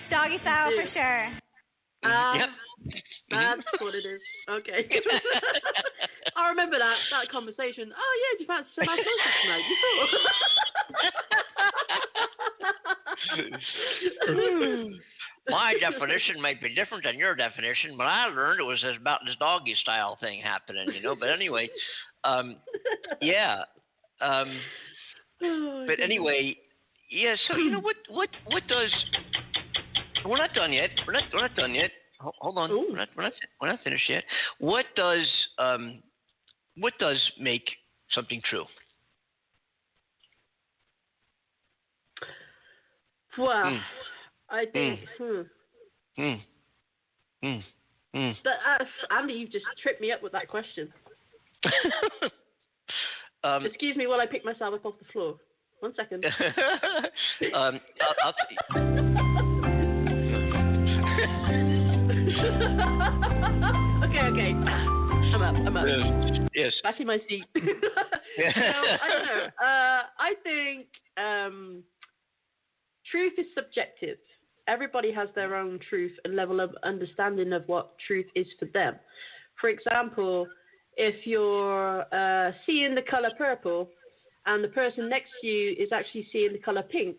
Speaker 17: Doggy style for sure.
Speaker 1: Yep.
Speaker 4: That's what it is. Okay. I remember that conversation. Oh yeah, did you fancy some osmosis tonight?
Speaker 1: My definition might be different than your definition, but I learned it was about this doggy style thing happening, you know. But anyway, but anyway, yeah. So you know what does? We're not done yet. We're not done yet. Hold on. We're not finished yet. What does make something true?
Speaker 4: Well, I think. Andy, you've just tripped me up with that question. Excuse me while I pick myself up off the floor. 1 second. Okay. I'm up.
Speaker 1: Yes.
Speaker 4: Back in my seat. I don't know. I think truth is subjective. Everybody has their own truth and level of understanding of what truth is for them. For example, if you're seeing the color purple and the person next to you is actually seeing the color pink,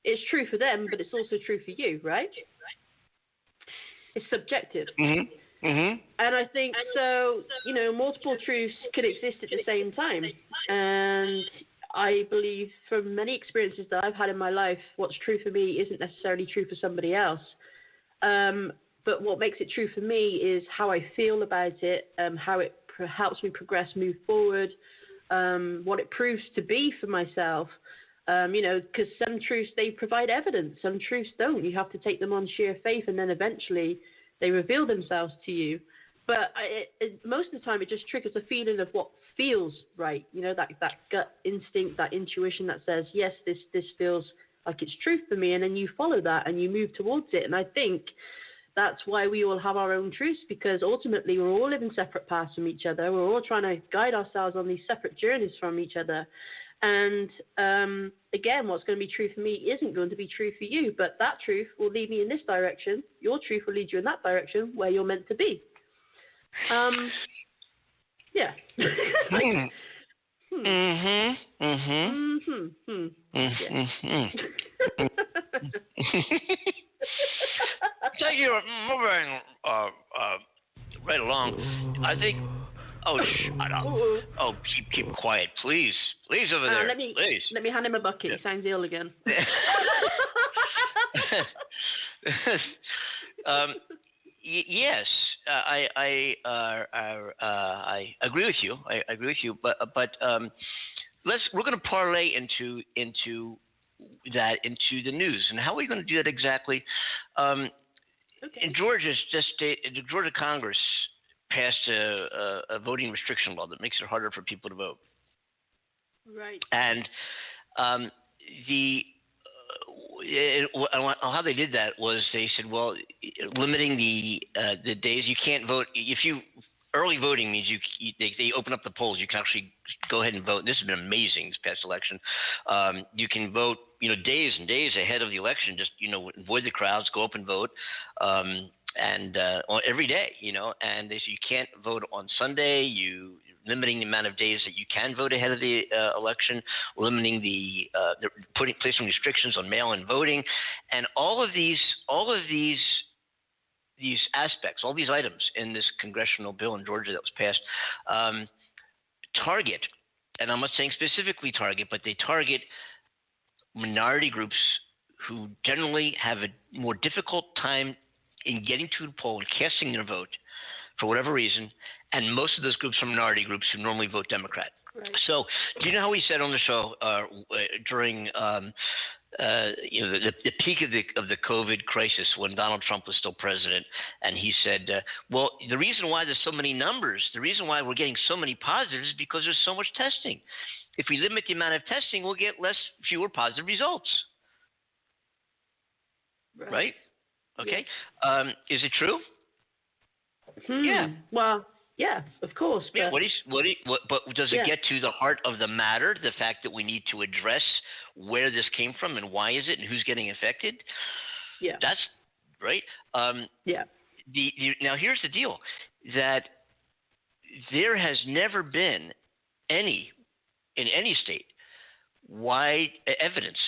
Speaker 4: it's true for them, but it's also true for you, right? It's subjective. And I think so, you know, multiple truths can exist at the same time. And I believe from many experiences that I've had in my life, what's true for me isn't necessarily true for somebody else. But what makes it true for me is how I feel about it, how it helps me progress, move forward, what it proves to be for myself. You know, because some truths, they provide evidence. Some truths don't. You have to take them on sheer faith, and then eventually they reveal themselves to you. But most of the time, it just triggers a feeling of what feels right. You know, that gut instinct, that intuition that says, yes, this feels like it's truth for me. And then you follow that and you move towards it. And I think that's why we all have our own truths, because ultimately we're all living separate paths from each other. We're all trying to guide ourselves on these separate journeys from each other. And again, what's going to be true for me isn't going to be true for you, but that truth will lead me in this direction. Your truth will lead you in that direction where you're meant to be. Yeah. Yeah.
Speaker 1: So you're moving right along. I think. Oh, shut up. Oh, keep quiet, please. Please over there. Please.
Speaker 4: Let me hand him a bucket. He sounds ill again.
Speaker 1: Yes, I agree with you. I agree with you. But we're going to parlay into the news. And how are we going to do that exactly? In Georgia, the Georgia Congress passed a voting restriction law that makes it harder for people to vote.
Speaker 4: Right.
Speaker 1: And how they did that was they said, well, limiting the days you can't vote. If you early voting means they open up the polls. You can actually go ahead and vote. This has been amazing this past election. You can vote, days and days ahead of the election. Just avoid the crowds, go up and vote. And every day, and they say you can't vote on Sunday. You limiting the amount of days that you can vote ahead of the election, limiting placing restrictions on mail-in voting, and all of these aspects, all these items in this congressional bill in Georgia that was passed, target, and I'm not saying specifically target, but they target minority groups who generally have a more difficult time in getting to the poll and casting their vote for whatever reason, and most of those groups are minority groups who normally vote Democrat. Right. So, do you know how we said on the show during the peak of the COVID crisis when Donald Trump was still president, and he said, well, the reason why there's so many numbers, the reason why we're getting so many positives is because there's so much testing. If we limit the amount of testing, we'll get fewer positive results. Right? Okay. Yeah. Is it true?
Speaker 4: Yeah. Well, yeah, of course.
Speaker 1: But, but does it get to the heart of the matter, the fact that we need to address where this came from and why is it and who's getting affected?
Speaker 4: Yeah.
Speaker 1: That's right.
Speaker 4: Yeah.
Speaker 1: Now, here's the deal, that there has never been in any state, wide evidence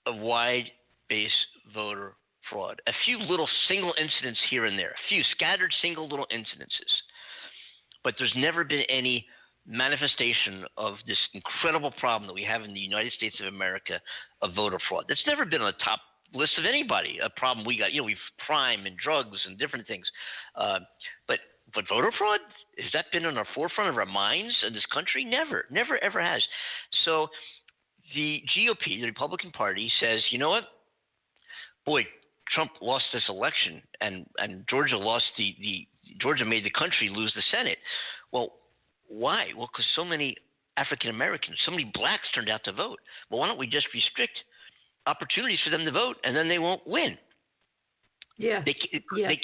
Speaker 1: of wide-based voter fraud. A few little single incidents here and there, a few scattered single little incidences. But there's never been any manifestation of this incredible problem that we have in the United States of America of voter fraud. That's never been on the top list of anybody, a problem we got. We've crime and drugs and different things. But voter fraud, has that been on our forefront of our minds in this country? Never, ever has. So the GOP, the Republican Party, says, you know what? Boy, Trump lost this election, and Georgia lost Georgia made the country lose the Senate. Well, why? Well, because so many African Americans, so many blacks turned out to vote. Well, why don't we just restrict opportunities for them to vote, and then they won't win?
Speaker 4: Yeah.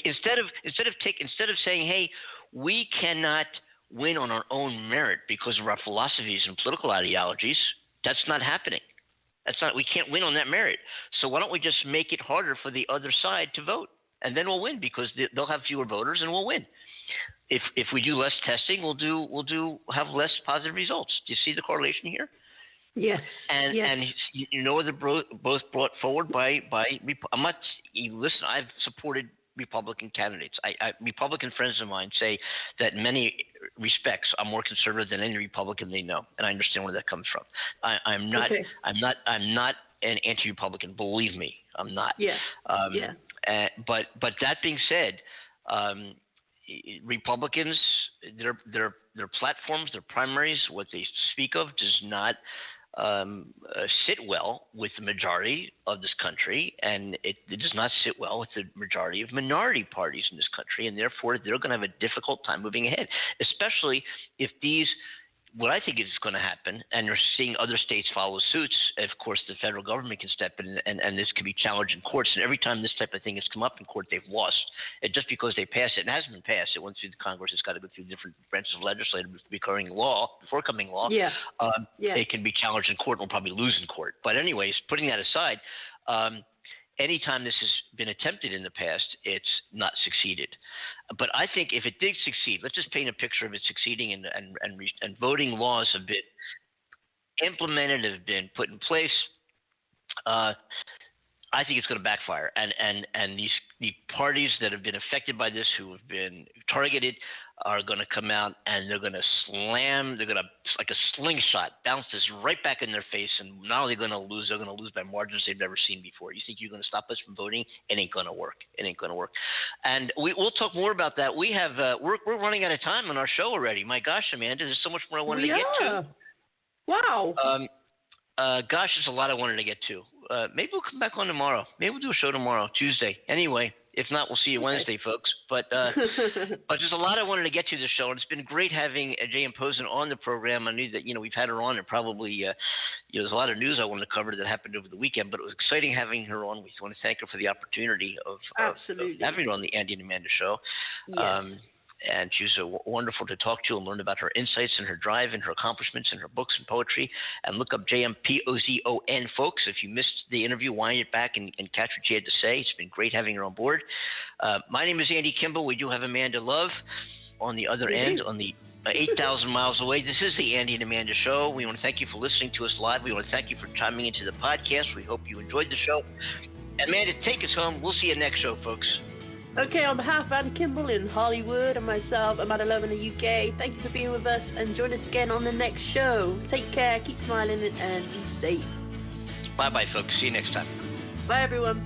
Speaker 1: Instead of saying, hey, we cannot win on our own merit because of our philosophies and political ideologies, that's not happening. We can't win on that merit. So why don't we just make it harder for the other side to vote, and then we'll win because they'll have fewer voters and we'll win. If we do less testing, we'll have less positive results. Do you see the correlation here?
Speaker 4: Yes.
Speaker 1: And they're both brought forward by I'm not. Listen, I've supported Republican candidates. Republican friends of mine say that in many respects I'm more conservative than any Republican they know, and I understand where that comes from. I'm not. Okay. I'm not an anti-Republican. Believe me, I'm not.
Speaker 4: Yeah.
Speaker 1: But that being said, Republicans, their platforms, their primaries, what they speak of, does not sit well with the majority of this country, and it does not sit well with the majority of minority parties in this country, and therefore they're going to have a difficult time moving ahead, especially if what I think is going to happen, and you're seeing other states follow suits. Of course, the federal government can step in, and this can be challenged in courts. And every time this type of thing has come up in court, they've lost. And just because they pass it, and it hasn't been passed, it went through the Congress. It's got to go through different branches of legislature before becoming law. It can be challenged in court, and will probably lose in court. But anyways, putting that aside, anytime this has been attempted in the past, it's not succeeded. But I think if it did succeed, let's just paint a picture of it succeeding, and voting laws have been implemented, have been put in place. I think it's going to backfire, and the parties that have been affected by this, who have been targeted, are going to come out and they're going to they're going to, like a slingshot, bounce this right back in their face, and not only going to lose, they're going to lose by margins they've never seen before. You think you're going to stop us from voting? It ain't going to work. It ain't going to work. And we'll talk more about that. We have we're running out of time on our show already. My gosh, Amanda, there's so much more I wanted to get to.
Speaker 4: Wow.
Speaker 1: Gosh, there's a lot I wanted to get to. Maybe we'll come back on tomorrow. Maybe we'll do a show tomorrow, Tuesday. Anyway, If not, we'll see you Wednesday, folks. But there's a lot I wanted to get to this show, and it's been great having J.M. Pozon on the program. I knew that, we've had her on, and probably, there's a lot of news I wanted to cover that happened over the weekend, but it was exciting having her on. We want to thank her for the opportunity of having her on the Andy and Amanda show.
Speaker 4: Yes.
Speaker 1: And she was wonderful to talk to and learn about her insights and her drive and her accomplishments and her books and poetry. And look up J.M. Pozon, folks. If you missed the interview, wind it back and catch what she had to say. It's been great having her on board. My name is Andy Kimball. We do have Amanda Love on the other end, on the 8,000 miles away. This is the Andy and Amanda Show. We want to thank you for listening to us live. We want to thank you for chiming into the podcast. We hope you enjoyed the show. Amanda, take us home. We'll see you next show, folks.
Speaker 4: Okay, on behalf of Andy Kimball in Hollywood and myself, Amanda Love in the UK, thank you for being with us and join us again on the next show. Take care, keep smiling, and be safe.
Speaker 1: Bye-bye, folks. See you next time.
Speaker 4: Bye, everyone.